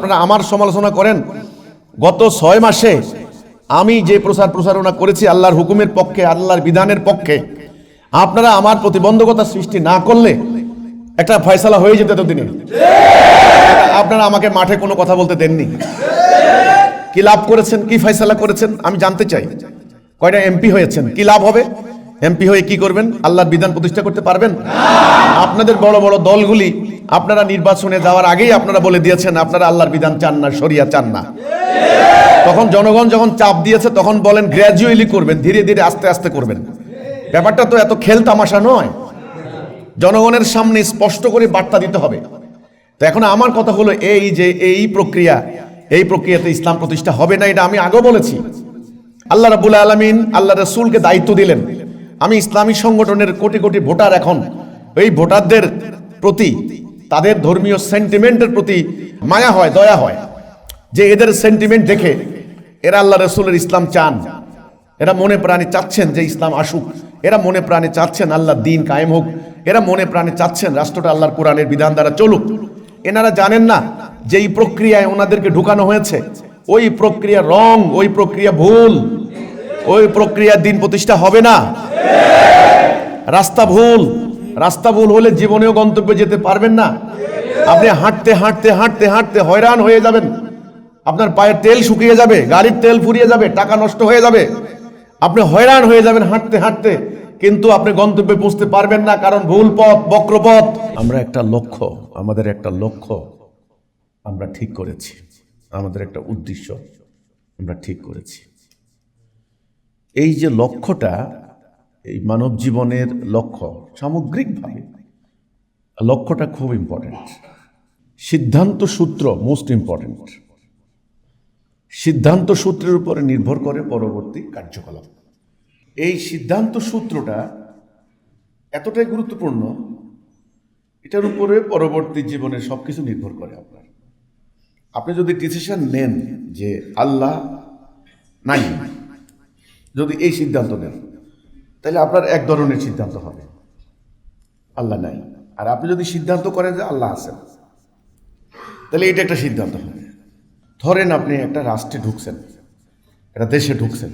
আপনারা আমার সমালোচনা করেন। গত 6 মাসে আমি যে প্রচারণা করেছি আল্লাহর হুকুমের পক্ষে, আল্লাহর বিধানের পক্ষে, আপনারা আমার প্রতিবন্ধকতা সৃষ্টি না করলে একটা ফয়সালা হয়ে যেত এতদিনে। আপনারা আমাকে মাঠে কোনো কথা বলতে দেননি। কি লাভ করেছেন, কি ফয়সালা করেছেন আমি জানতে চাই। কয়টা এমপি হয়েছেন, কি লাভ হবে? এমপি হয়ে কি করবেন? আল্লাহর বিধান প্রতিষ্ঠা করতে পারবেন? আপনাদের বড় বড় দলগুলি আপনারা নির্বাচনে যাওয়ার আগেই আপনারা বলে দিয়েছেন আপনারা আল্লাহর বিধান চান না, শরিয়া চান না। তখন জনগণ যখন চাপ দিয়েছে তখন বলেন গ্র্যাজুয়ালি করবেন, ধীরে ধীরে আস্তে আস্তে করবেন। ব্যাপারটা তো এত খেল তামাশা নয়। জনগণের সামনে স্পষ্ট করে বার্তা দিতে হবে। তো এখন আমার কথা হলো এই যে এই প্রক্রিয়াতে ইসলাম প্রতিষ্ঠা হবে না, এটা আমি আগেও বলেছি। আল্লাহ রাব্বুল আলামিন আল্লাহ রাসূলকে দায়িত্ব দিলেন। আমি ইসলামী সংগঠনের কোটি কোটি ভোটার, এখন এই ভোটারদের প্রতি তাদের ধর্মীয় সেন্টিমেন্টের প্রতি মায়া হয়, দয়া হয়, যে এদের সেন্টিমেন্ট দেখে এরা আল্লাহ রাসূলের ইসলাম চান, এরা মনে প্রাণে চাচ্ছেন যে ইসলাম আসুক, এরা মনে প্রাণে চাচ্ছেন আল্লাহর দ্বীন কায়েম হোক, এরা মনে প্রাণে চাচ্ছেন রাষ্ট্রটা আল্লাহর কোরআনের বিধান দ্বারা চলুক। এনারা জানেন না যে এই প্রক্রিয়ায় ওনাদেরকে ঢুকানো হয়েছে, ওই প্রক্রিয়া রং, ওই প্রক্রিয়া ভুল, ওই প্রক্রিয়ার দিন প্রতিষ্ঠা হবে না। রাস্তা ভুল হলে জীবনেও গন্তব্যে যেতে পারবেন না। আপনি হাঁটতে হাঁটতে হাঁটতে হাঁটতে হয়রান হয়ে যাবেন, আপনার পায়ের তেল শুকিয়ে যাবে, গাড়ির তেল ফুরিয়ে যাবে, টাকা নষ্ট হয়ে যাবে, আপনি হয়রান হয়ে যাবেন হাঁটতে হাঁটতে, কিন্তু আপনি গন্তব্যে পৌঁছতে পারবেন না, কারণ ভুল পথ, বক্রপথ। আমাদের একটা লক্ষ্য আমরা ঠিক করেছি, আমাদের একটা উদ্দেশ্য আমরা ঠিক করেছি। এই যে লক্ষ্যটা, এই মানব জীবনের লক্ষ্য, সামগ্রিকভাবে লক্ষ্যটা খুব ইম্পর্টেন্ট। সিদ্ধান্ত সূত্র মোস্ট ইম্পর্টেন্ট। সিদ্ধান্ত সূত্রের উপরে নির্ভর করে পরবর্তী কার্যকলাপ। এই সিদ্ধান্ত সূত্রটা এতটাই গুরুত্বপূর্ণ, এটার উপরে পরবর্তী জীবনের সবকিছু নির্ভর করে। আপনি যদি ডিসিশন নেন যে আল্লাহ নাই, যদি এই সিদ্ধান্ত নেন, তাহলে আপনার এক ধরনের সিদ্ধান্ত হবে, আল্লাহ নাই। আর আপনি যদি সিদ্ধান্ত করেন যে আল্লাহ আছেন, তাহলে এটা একটা সিদ্ধান্ত হবে। ধরেন আপনি একটা রাষ্ট্রে ঢুকছেন, একটা দেশে ঢুকছেন,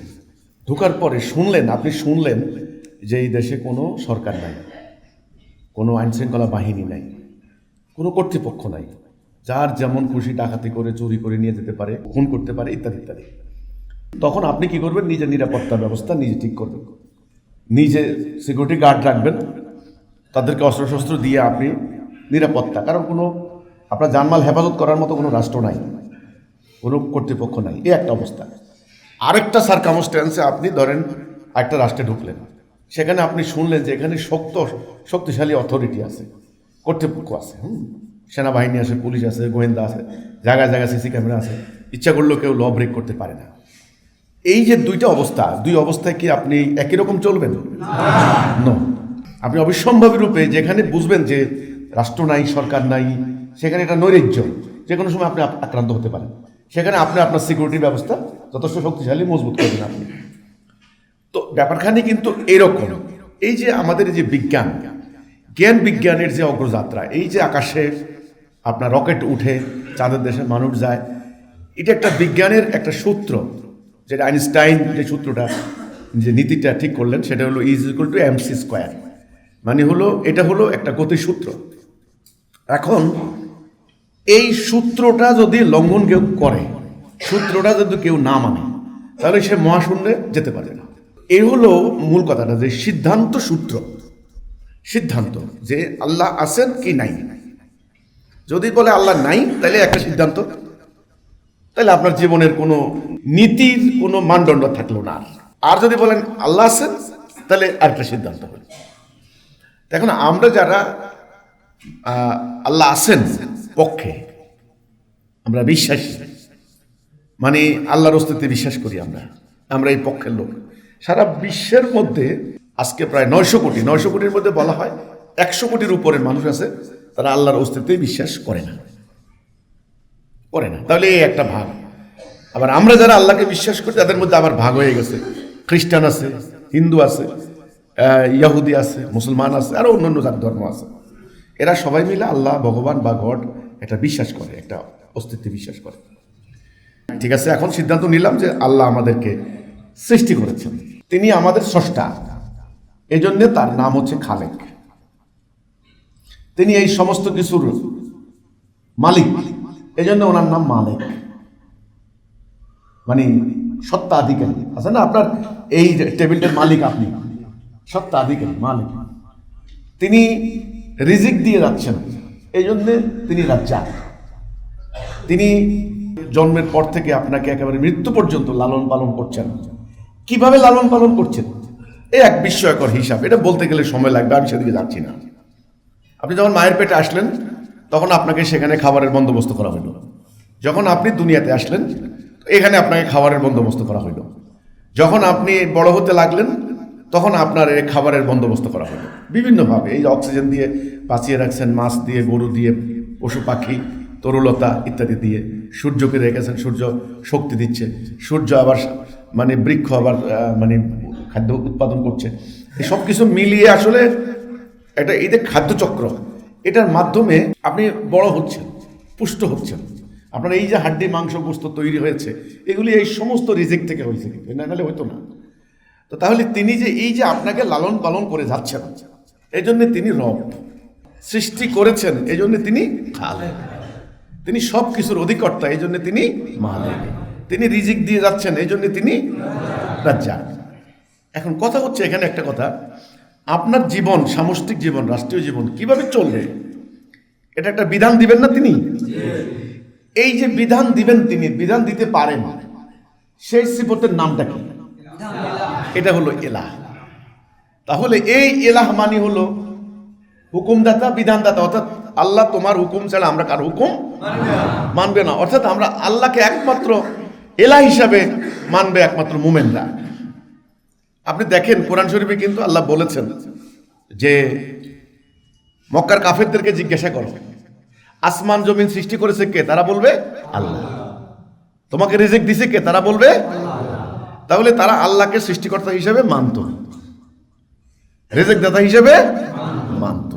ঢুকার পরে আপনি শুনলেন যে এই দেশে কোনো সরকার নাই, কোনো আইনশৃঙ্খলা বাহিনী নাই, কোনো কর্তৃপক্ষ নাই, যার যেমন খুশি ডাকাতি করে, চুরি করে নিয়ে যেতে পারে, খুন করতে পারে, ইত্যাদি ইত্যাদি। তখন আপনি কি করবেন? নিজের নিরাপত্তা ব্যবস্থা নিজে ঠিক করবেন, নিজে সিকিউরিটি গার্ড রাখবেন, তাদেরকে অস্ত্রশস্ত্র দিয়ে আপনি নিরাপত্তা, কারণ কোনো আপনার জানমাল হেফাজত করার মতো কোনো রাষ্ট্র নাই, কোনো কর্তৃপক্ষ নাই, এই একটা অবস্থা। আরেকটা সার্কামস্ট্যান্সে আপনি ধরেন একটা রাষ্ট্রে ঢুকলেন, সেখানে আপনি শুনলেন যে এখানে শক্তিশালী অথরিটি আছে, কর্তৃপক্ষ আছে, সেনাবাহিনী আছে, পুলিশ আছে, গোয়েন্দা আছে, জায়গায় জায়গায় সিসি ক্যামেরা আছে, ইচ্ছা করলেও কেউ ল ব্রেক করতে পারে না। এই যে দুই অবস্থায় কি আপনি একই রকম চলবেন? না। আপনি অবিসম্ভাবী রূপে যেখানে বুঝবেন যে রাষ্ট্র নাই, সরকার নাই, সেখানে এটা নৈরাজ্য, যে কোনো সময় আপনি আক্রান্ত হতে পারেন, সেখানে আপনি আপনার সিকিউরিটি ব্যবস্থা যথেষ্ট শক্তিশালী, মজবুত করবেন আপনি। তো ব্যাপারখানি কিন্তু এরকম। এই যে আমাদের যে জ্ঞান বিজ্ঞানের যে অগ্রযাত্রা, এই যে আকাশে আপনার রকেট উঠে চাঁদের দেশে মানুষ যায়, এটা একটা বিজ্ঞানের একটা সূত্র, যেটা আইনস্টাইন যে সূত্রটা, যে নীতিটা ঠিক করলেন, সেটা হলো E=mc²। মানে হলো এটা হলো একটা গতিসূত্র। এখন এই সূত্রটা যদি লঙ্ঘন কেউ করে, সূত্রটা যদি কেউ না মানে, তাহলে সে মহাশূন্যে যেতে পারে না। এই হলো মূল কথাটা, যে সিদ্ধান্ত সূত্র, সিদ্ধান্ত যে আল্লাহ আছেন কি নাই। যদি বলে আল্লাহ নাই, তাহলে একটা সিদ্ধান্ত, তাহলে আপনার জীবনের কোনো নীতির কোনো মানদণ্ড থাকলো না। আর যদি বলেন আল্লাহ আছেন, তাহলে আরেকটা সিদ্ধান্ত হবে। এখন আমরা যারা আল্লাহ আছেন পক্ষে, আমরা বিশ্বাসী, মানে আল্লাহর অস্তিত্বে বিশ্বাস করি, আমরা এই পক্ষের লোক। সারা বিশ্বের মধ্যে আজকে প্রায় 900 কোটির মধ্যে বলা হয় 100 কোটির উপরের মানুষ আছে তারা আল্লাহর অস্তিত্বে বিশ্বাস করে না। তাহলে এই একটা ভাগ। আবার আমরা যারা আল্লাহকে বিশ্বাস করি, তাদের মধ্যে আবার ভাগ হয়ে গেছে, খ্রিস্টান আছে, হিন্দু আছে, ইহুদি আছে, মুসলমান আছে, আরো অন্যান্য ধর্ম আছে। এরা সবাই মিলে আল্লাহ, ভগবান বা গড একটা বিশ্বাস করে, একটা অস্তিত্বে বিশ্বাস করে। ঠিক আছে, এখন সিদ্ধান্ত নিলাম যে আল্লাহ আমাদেরকে সৃষ্টি করেছেন, তিনি আমাদের স্রষ্টা, এই জন্যে তার নাম হচ্ছে খালেক। তিনি এই সমস্ত কিছুর মালিক, এই জন্য ওনার নাম মালিক, মানে সত্ত্বাধিকারী আছে না, আপনার এই টেবিলটার মালিক আপনি, সত্ত্বাধিকারী মালিক। তিনি রিজিক দিয়ে যাচ্ছেন, এই জন্যে তিনি রাজ্জাক। তিনি জন্মের পর থেকে আপনাকে একেবারে মৃত্যু পর্যন্ত লালন পালন করছেন। কিভাবে লালন পালন করছেন এই এক বিস্ময়কর হিসাব, এটা বলতে গেলে সময় লাগবে, আমি সেদিকে যাচ্ছি না। আপনি যখন মায়ের পেটে আসলেন তখন আপনাকে সেখানে খাবারের বন্দোবস্ত করা হইল। যখন আপনি দুনিয়াতে আসলেন এখানে আপনাকে খাবারের বন্দোবস্ত করা হইল। যখন আপনি বড় হতে লাগলেন তখন আপনার এই খাবারের বন্দোবস্ত করা হলো বিভিন্নভাবে। এই অক্সিজেন দিয়ে বাঁচিয়ে রাখছেন, মাছ দিয়ে, গরু দিয়ে, পশু পাখি, তরুলতা ইত্যাদি দিয়ে। সূর্যকে রেখেছেন, সূর্য শক্তি দিচ্ছে, সূর্য আবার মানে বৃক্ষ আবার মানে খাদ্য উৎপাদন করছে। এই সব কিছু মিলিয়ে আসলে এটা এই যে খাদ্যচক্র, এটার মাধ্যমে আপনি বড় হচ্ছেন, পুষ্ট হচ্ছেন। আপনার এই যে হাড্ডি মাংস গোস্ত তৈরি হয়েছে এগুলি এই সমস্ত রিজিক থেকে হয়েছে, কিন্তু নাহলে হইতো না। তো তাহলে তিনি যে এই যে আপনাকে লালন পালন করে যাচ্ছেন, এই জন্য তিনি রব। সৃষ্টি করেছেন এই জন্য তিনি খালেক, তিনি সব কিছুর অধিকর্তা, এই জন্য তিনি মালিক। তিনি রিজিক দিয়ে যাচ্ছেন এই জন্য তিনি রাজ্জাক। এখন কথা হচ্ছে এখানে একটা কথা, আপনার জীবন, সামষ্টিক জীবন, রাষ্ট্রীয় জীবন কিভাবে চলবে এটা একটা বিধান দিবেন না তিনি। এই যে বিধান দিবেন, তিনি বিধান দিতে পারেন, সেই সিফতের নামটা কি? এটা হলো এলাহ। তাহলে এই এলাহ মানে হলো হুকুমদাতা, বিধানদাতা, অর্থাৎ আল্লাহ তোমার হুকুম ছাড়া আমরা কার হুকুম মানবে না। অর্থাৎ আমরা আল্লাহকে একমাত্র এলাহ হিসাবে মানবে একমাত্র মুমিনরা। আপনি দেখেন কোরআন শরীফে কিন্তু আল্লাহ বলেছেন যে মক্কার কাফেরদেরকে জিজ্ঞাসা করো আসমান জমিন সৃষ্টি করেছে কে? তারা বলবে আল্লাহ। তোমাকে রিজিক দিছে কে? তারা বলবে আল্লাহ। তাহলে তারা আল্লাহকে সৃষ্টিকর্তা হিসেবে মানত, রিজিক দাতা হিসেবে মানত,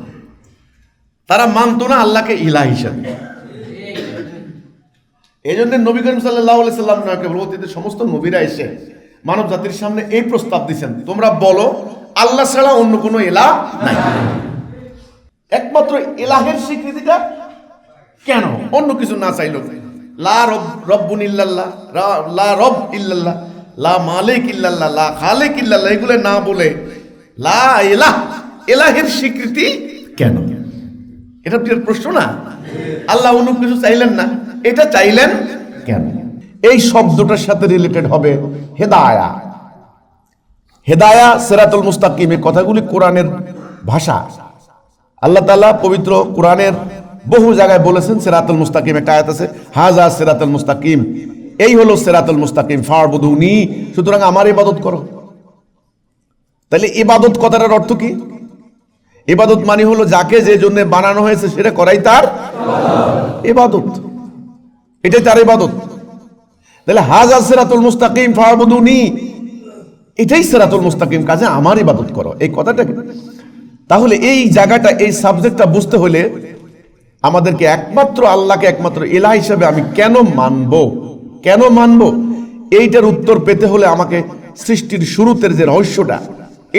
তারা মানত না আল্লাহকে ইলাহ হিসেবে। এই জন্য নবী করিম সাল্লাল্লাহু আলাইহি সাল্লাম পরবর্তীতে সমস্ত নবীরা এসে মানব জাতির সামনে এই প্রস্তাব দিয়েছেন, তোমরা বলো আল্লাহ ছাড়া অন্য কোনো ইলাহ নাই। একমাত্র ইলাহের স্বীকৃতিটা কেন? অন্য কিছু না চাইলো, লা রব্বুন ইল্লাল্লাহ, লা রব ইল্লাল্লাহ, লা মালিক ইল্লাল্লাহ, লা খালিক ইল্লাল্লাহ, এগুলো না বলে লা ইলাহ, ইলাহের স্বীকৃতি কেন? এটা প্রশ্ন না? আল্লাহ অন্য কিছু চাইলেন না, এটা চাইলেন কেন? এই শব্দটার সাথে রিলেটেড হবে হেদায়া। হেদায়া, সিরাতুল মুস্তাকিম, এই কথাগুলি কোরআনের ভাষা। আল্লাহ তাআলা পবিত্র কোরআনের বহু জায়গায় বলেছেন সিরাতুল মুস্তাকিম। একটা আয়াত আছে, হাযা সিরাতুল মুস্তাকিম, এই হলো সিরাতুল মুস্তাকিম, ফা'বুদুনি, সুতরাং আমার ইবাদত করো। তাহলে ইবাদত কথাটার অর্থ কি? ইবাদত মানে হলো যাকে যে জন্য বানানো হয়েছে সেটা করাই তার ইবাদত, এটাই তার ইবাদত। তাহলে হাযা সিরাতুল মুস্তাকিম ফা'বুদুনি, এটাই সিরাতুল মুস্তাকিম, কাজে আমার ইবাদত করো, এই কথাটা। তাহলে এই জায়গাটা, এই সাবজেক্টটা বুঝতে হলে আমাদেরকে একমাত্র আল্লাহকে একমাত্র ইলাহ হিসেবে আমি কেন মানব, এইটার উত্তর পেতে হলে আমাকে সৃষ্টির শুরুতের যে রহস্যটা,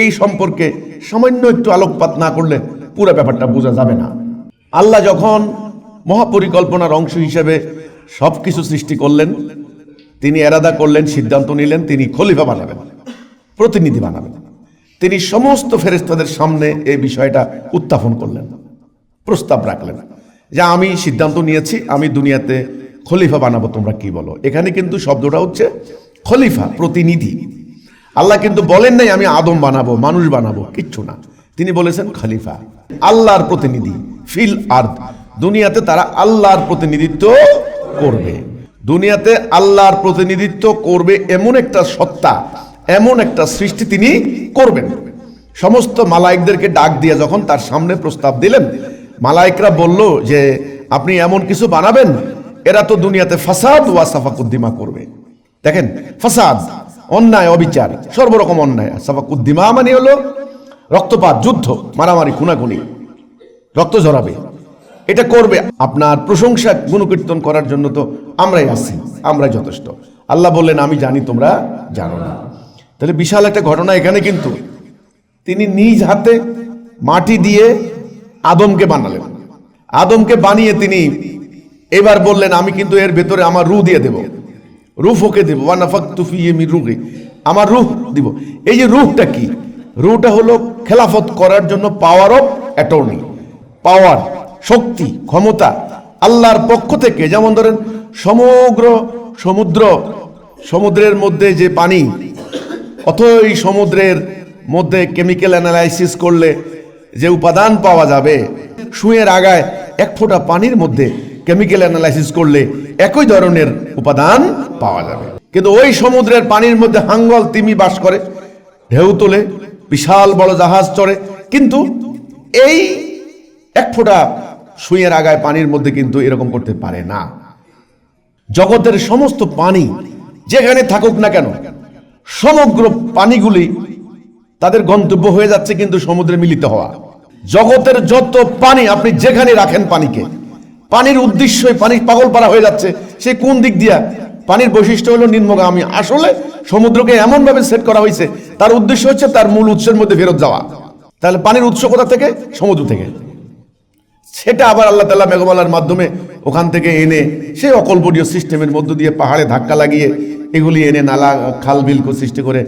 এই সম্পর্কে সামান্য একটু আলোকপাত না করলে পুরো ব্যাপারটা বোঝা যাবে না। আল্লাহ যখন মহাপরিকল্পনার অংশ হিসেবে সবকিছু সৃষ্টি করলেন, তিনি এরাদা করলেন, সিদ্ধান্ত নিলেন তিনি খলিফা বানাবেন, প্রতিনিধি বানাবেন। তিনি সমস্ত ফেরেশতাদের সামনে এই বিষয়টা উত্থাপন করলেন, প্রস্তাব রাখলেন যে আমি সিদ্ধান্ত নিয়েছি, আমি দুনিয়াতে খলিফা বানাবো, তোমরা কি বলো? এখানে কিন্তু শব্দটা হচ্ছে খলিফা, প্রতিনিধি। আল্লাহ কিন্তু বলেন নাই আমি আদম বানাবো, মানুষ বানাবো, কিচ্ছু না। তিনি বলেছেন খলিফা, আল্লাহর প্রতিনিধি ফিল আরদ। দুনিয়াতে তারা আল্লাহর প্রতিনিধিত্ব করবে, দুনিয়াতে আল্লাহর প্রতিনিধিত্ব করবে, এমন একটা সত্তা, এমন একটা সৃষ্টি তিনি করবেন। সমস্ত মালায়েকদেরকে ডাক দিয়ে যখন তার সামনে প্রস্তাব দিলেন, মালায়েকরা বলল যে আপনি এমন কিছু বানাবেন, এরা তো দুনিয়াতে ফাসাদ ওয়া সাফাকুদ্দিমা করবে। দেখেন, ফাসাদ, অন্যায়, অবিচার, সর্বরকম অন্যায়। সাফাকুদ্দিমা মানে হলো রক্তপাত, যুদ্ধ, মারামারি, খুনাখুনি, রক্ত ঝরাবে। এটা করবে। আপনার প্রশংসা গুণকীর্তন করার জন্য তো আমরাই আছি, আমরাই যথেষ্ট। আল্লাহ বললেন আমি জানি তোমরা জানো না। তাহলে বিশাল একটা ঘটনা এখানে। কিন্তু তিনি নিজ হাতে মাটি দিয়ে আদমকে বানালেন। আদমকে বানিয়ে তিনি এবার বললেন আমি কিন্তু এর ভেতরে আমার রূহ দিয়ে দেব, রূহ ওকে দেব, ওয়া নাফাখতু ফীহি মির রূহি, আমার রূহ দিব। এই যে রূহটা কি? রূহটা হলো খেলাফত করার জন্য পাওয়ার অফ অ্যাটর্নি, পাওয়ার, শক্তি, ক্ষমতা আল্লাহর পক্ষ থেকে। যেমন ধরেন সমগ্র সমুদ্রের মধ্যে যে পানি, অথই সমুদ্রের মধ্যে কেমিক্যাল অ্যানালাইসিস করলে যে উপাদান পাওয়া যাবে, সুঁয়ের আগায় এক ফোঁটা পানির মধ্যে কেমিক্যাল অ্যানালাইসিস করলে একই ধরনের উপাদান পাওয়া যাবে। কিন্তু ওই সমুদ্রের পানির মধ্যে হাঙ্গল তিমি বাস করে, ঢেউ তোলে, বিশাল বড় জাহাজ চড়ে, কিন্তু এই এক ফোঁটা সুঁয়ের আগায় পানির মধ্যে কিন্তু এরকম করতে পারে না। জগতের সমস্ত পানি যেখানে থাকুক না কেন, সমগ্র পানিগুলি তাদের গন্তব্য হয়ে যাচ্ছে কিন্তু সমুদ্রে মিলিত হওয়া। জগতের যত পানি আপনি যেখানে রাখেন পানিকে, পানির উদ্দেশ্যই পানি পাগল পারা হয়ে যাচ্ছে। সে কোন দিক দিয়া? পানির বৈশিষ্ট্য হলো নিম্নগামী। আসলে সমুদ্রকে এমন ভাবে সেট করা হয়েছে, তার উদ্দেশ্য হচ্ছে তার মূল উৎসের মধ্যে ফেরত যাওয়া। তাহলে পানির উৎস কোথা থেকে? সমুদ্র থেকে। সেটা আবার আল্লাহ তাআলা মেঘমালার মাধ্যমে ওখান থেকে এনে সেই অকল্পনীয় সিস্টেমের মধ্য দিয়ে পাহাড়ে ধাক্কা লাগিয়ে এগুলি এনে নালা, খাল, বিল সৃষ্টি করে,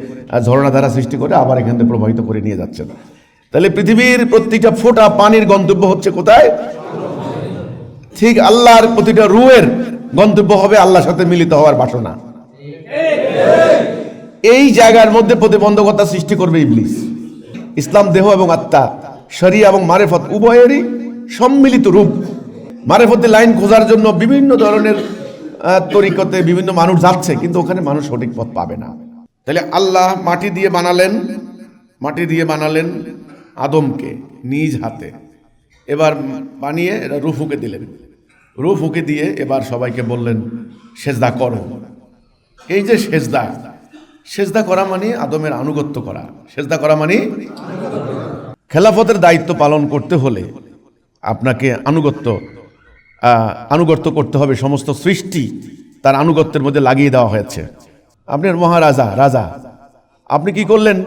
ঝর্ণাধারা সৃষ্টি করে আবার এখান থেকে প্রবাহিত করে নিয়ে যাচ্ছেন। তাহলে পৃথিবীর প্রতিটা ফোঁটা পানির গন্তব্য হচ্ছে কোথায়? ঠিক আল্লাহর প্রতিটা রূহের গন্তব্য হবে আল্লাহর সাথে মিলিত হওয়ার বাসনা। এই জায়গার মধ্যে প্রতিবন্ধকতা সৃষ্টি করবে ইবলিস। ইসলাম দেহ এবং আত্মা, শরিয়া এবং মারেফত উভয়েরই সম্মিলিত রূপ। মারেফতের লাইন খোঁজার জন্য বিভিন্ন ধরনের তরিকতে বিভিন্ন মানুষ যাচ্ছে, কিন্তু ওখানে মানুষ সঠিক পথ পাবে না। তাহলে আল্লাহ মাটি দিয়ে বানালেন আদমকে নিজ হাতে। এবার বানিয়ে এটা রূহ ফুঁকে দিলেন। রূহ ফুঁকে দিয়ে এবার সবাইকে বললেন সেজদা করো। এই যে সেজদা করা মানে আদমের আনুগত্য করা। সেজদা করা মানে খেলাফতের দায়িত্ব পালন করতে হলে আপনাকে আনুগত্য করতে হবে। সমস্ত সৃষ্টি তার আনুগত্যের মধ্যে লাগিয়ে দেওয়া হয়েছে। আপনার রাজা, আপনি কি করলেন?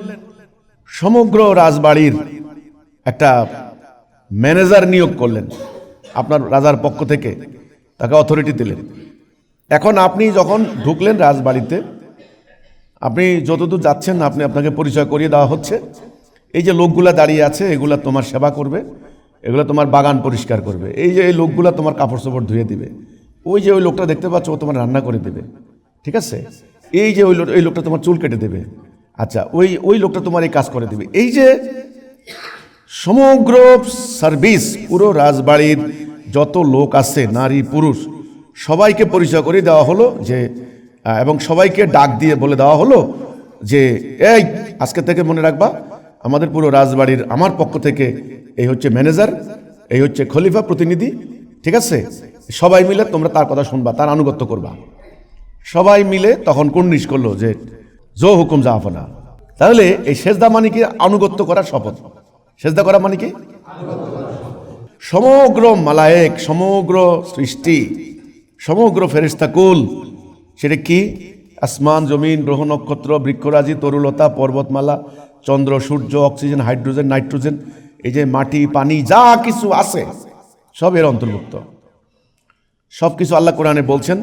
সমগ্র রাজবাড়ির একটা ম্যানেজার নিয়োগ করলেন আপনার রাজার পক্ষ থেকে, তাকে অথরিটি দিলেন। এখন আপনি যখন ঢুকলেন রাজবাড়িতে, আপনি যতদূর যাচ্ছেন আপনাকে পরিচয় করিয়ে দেওয়া হচ্ছে, এই যে লোকগুলা দাঁড়িয়ে আছে এগুলা তোমার সেবা করবে, এগুলো তোমার বাগান পরিষ্কার করবে, এই যে এই লোকগুলা তোমার কাপড় চোপড় ধুয়ে দিবে, ওই যে ওই লোকটা দেখতে পাচ্ছ ও তোমার রান্না করে দেবে, ঠিক আছে, এই যে ওই লোকটা তোমার চুল কেটে দেবে, আচ্ছা ওই লোকটা তোমার এই কাজ করে দেবে। এই যে সমগ্র সার্ভিস, পুরো রাজবাড়ির যত লোক আছে, নারী পুরুষ, সবাইকে পরিচয় করে দেওয়া হলো যে, এবং সবাইকে ডাক দিয়ে বলে দেওয়া হলো যে এই আজকে থেকে মনে রাখবা আমাদের পুরো রাজবাড়ির আমার পক্ষ থেকে এই হচ্ছে ম্যানেজার, এই হচ্ছে খলিফা প্রতিনিধি, ঠিক আছে, সবাই মিলে তোমরা তার কথা শুনবা, তার আনুগত্য করবা। সবাই মিলে তখন কুর্নিশ করলো যে জো হুকুম জাহাফনা। তাহলে এই সেজদা মানে কি? আনুগত্য করার শপথ। সেজদা করা মানে কি? সমগ্র মালায়েক, সমগ্র সৃষ্টি, সমগ্র ফেরেশতাকুল, সেটা কি? আসমান, জমিন, গ্রহ, নক্ষত্র, বৃক্ষরাজি, তরুলতা, পর্বতমালা, চন্দ্র, সূর্য, অক্সিজেন, হাইড্রোজেন, নাইট্রোজেন, এই যে মাটি, পানি, যা কিছু আছে সব এর অন্তর্ভুক্ত। সব কিছু আল্লাহ কোরআনে বলছেন,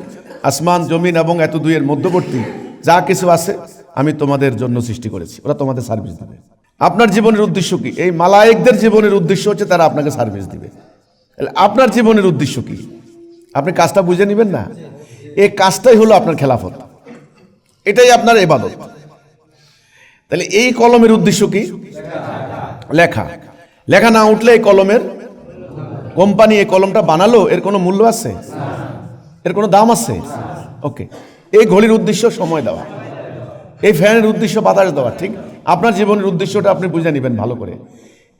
আসমান, জমিন এবং এত দুইয়ের মধ্যবর্তী যা কিছু আছে আমি তোমাদের জন্য সৃষ্টি করেছি, ওরা তোমাদের সার্ভিস দিবে। আপনার জীবনের উদ্দেশ্য কি? এই মালায়েকদের জীবনের উদ্দেশ্য হচ্ছে তারা আপনাকে সার্ভিস দিবে। আপনার জীবনের উদ্দেশ্য কি? আপনি কাজটা বুঝে নেবেন না? এই কাজটাই হলো আপনার খেলাফত, এটাই আপনার ইবাদত। তাহলে এই কলমের উদ্দেশ্য কি? লেখা না উঠলে এই কলমের কোম্পানি এই কলমটা বানালো, এর কোনো মূল্য আছে? এর কোনো দাম আছে? ওকে। এই ঘড়ির উদ্দেশ্য সময় দেওয়া, এই ফ্যানের উদ্দেশ্য বাতাস দেওয়া, ঠিক? আপনার জীবনের উদ্দেশ্যটা আপনি বুঝে নেবেন ভালো করে।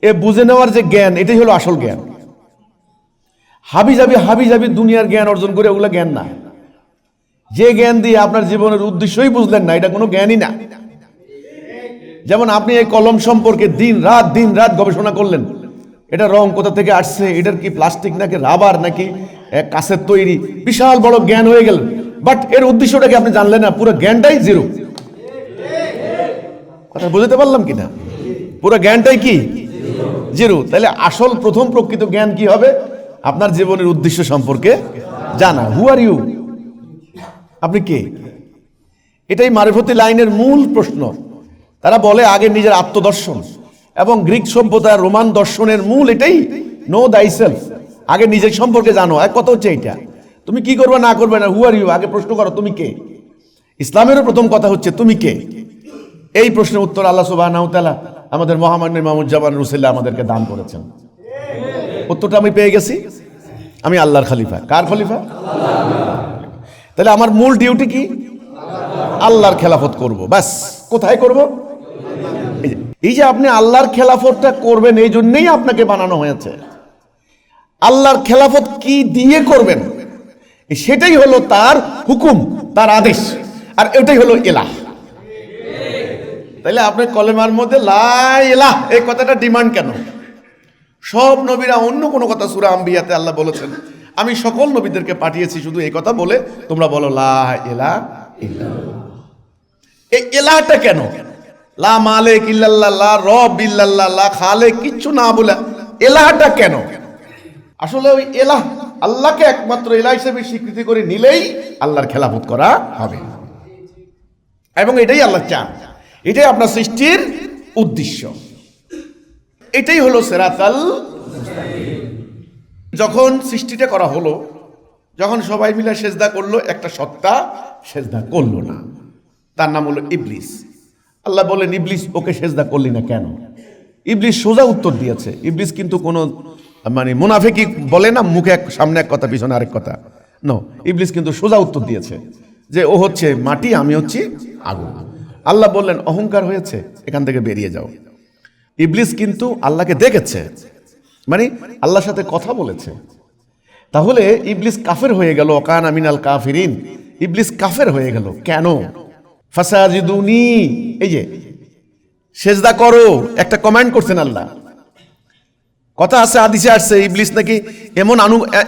এ বুঝে নেওয়ার যে জ্ঞান, এটাই হলো আসল জ্ঞান। হাবি দুনিয়ার জ্ঞান অর্জন করে ওগুলো জ্ঞান না। যে জ্ঞান দিয়ে আপনার জীবনের উদ্দেশ্যই বুঝলেন না, এটা কোনো জ্ঞানই না। যেমন আপনি এই কলম সম্পর্কে দিন রাত গবেষণা করলেন, এটা রং কোথা থেকে আসছে, এটার কি প্লাস্টিক নাকি রাবার নাকি কাঁচের তৈরি, বিশাল বড় জ্ঞান হয়ে গেল, বাট এর উদ্দেশ্যটাকে আপনি জানলেন না, পুরো জ্ঞানটাই জিরো। কথা বুঝতে পারলাম কিনা? পুরো জ্ঞানটাই কি জিরো। তাহলে আসল প্রথম প্রকৃত জ্ঞান কি হবে? আপনার জীবনের উদ্দেশ্য সম্পর্কে জানা। হু আর ইউ, আপনি কে? এটাই মারিফতি লাইনের মূল প্রশ্ন। তারা বলে আগে নিজের আত্মদর্শন, এবং গ্রিক সভ্যতা রোমান দর্শনের মূল এটাই, নো দাই সেলফ, আগে নিজের সম্পর্কে জানো। এক কথা হচ্ছে এইটা, তুমি কি করবে না করবে না, হু আর ইউ, আগে প্রশ্ন করো তুমি কে। ইসলামেরও প্রথম কথা হচ্ছে তুমি কে। এই প্রশ্নের উত্তর আল্লাহ সুবহানাহু ওয়া তাআলা আমাদের মহামান্য ইমামুজ্জামান রুসুল্লাহ আমাদেরকে দান করেছেন। উত্তরটা আমি পেয়ে গেছি, আমি আল্লাহর খলিফা। কার খলিফা? তাহলে আমার মূল ডিউটি কি? আল্লাহর খেলাফত করব। ব্যাস, কোথায় করব? এই যে আপনি আল্লাহর খেলাফতটা করবেন, এই জন্যই আপনাকে বানানো হয়েছে। আল্লাহর খেলাফত কি দিয়ে করবেন, সেটাই হলো তার হুকুম, তার আদেশ, আর এটাই হলো ইলাহ। তাহলে আপনার কলেমার মধ্যে লা ইলাহ এই কথাটা ডিমান্ড কেন? সব নবীরা অন্য কোনো কথা, সূরা আম্বিয়াতে আল্লাহ বলেছেন আমি সকল নবীদেরকে পাঠিয়েছি শুধু এই কথা বলে তোমরা বলো লা ইলাহা ইল্লাল্লাহ। এই ইলাহটা কেন? লা মালিক ইল্লাল্লাহ, লা রব ইল্লাল্লাহ, লা খালিক কিচ্ছু না বলে ইলাহটা কেন? আসলে ওই ইলাহ, আল্লাহকে একমাত্র ইলাহ হিসেবে স্বীকৃতি করে নিলেই আল্লাহর খেলাফত করা হবে, এবং এটাই আল্লাহ চান, এটাই আপনার সৃষ্টির উদ্দেশ্য, এটাই হলো সিরাতাল মুস্তাকিম। যখন সৃষ্টিটা করা হলো, যখন সবাই মিলে সেজদা করলো, একটা সত্তা সেজদা করলো না, তার নাম হলো ইবলিস। আল্লাহ বলেন ইবলিস ওকে সেজদা করলি না কেন? ইবলিস সোজা উত্তর দিয়েছে। ইবলিস কিন্তু কোনো মানে মুনাফিকি বলে না, মুখে এক সামনে এক কথা পিছনে আরেক কথা, নো, ইবলিস কিন্তু সোজা উত্তর দিয়েছে যে ও হচ্ছে মাটি, আমি হচ্ছি আগুন। আল্লাহ বললেন অহংকার হয়েছে, এখান থেকে বেরিয়ে যাও। ইবলিস কিন্তু আল্লাহকে দেখেছে, মানে আল্লাহর সাথে কথা বলেছে। তাহলে ইবলিস কাফের হয়ে গেল, কানা মিনাল কাফিরিন, ইবলিস কাফের হয়ে গেল কেন? ফাসাজিদুনি, এই যে সেজদা করো, একটা কমান্ড করছেন আল্লাহ। কথা আছে, হাদিসে আসছে ইবলিস নাকি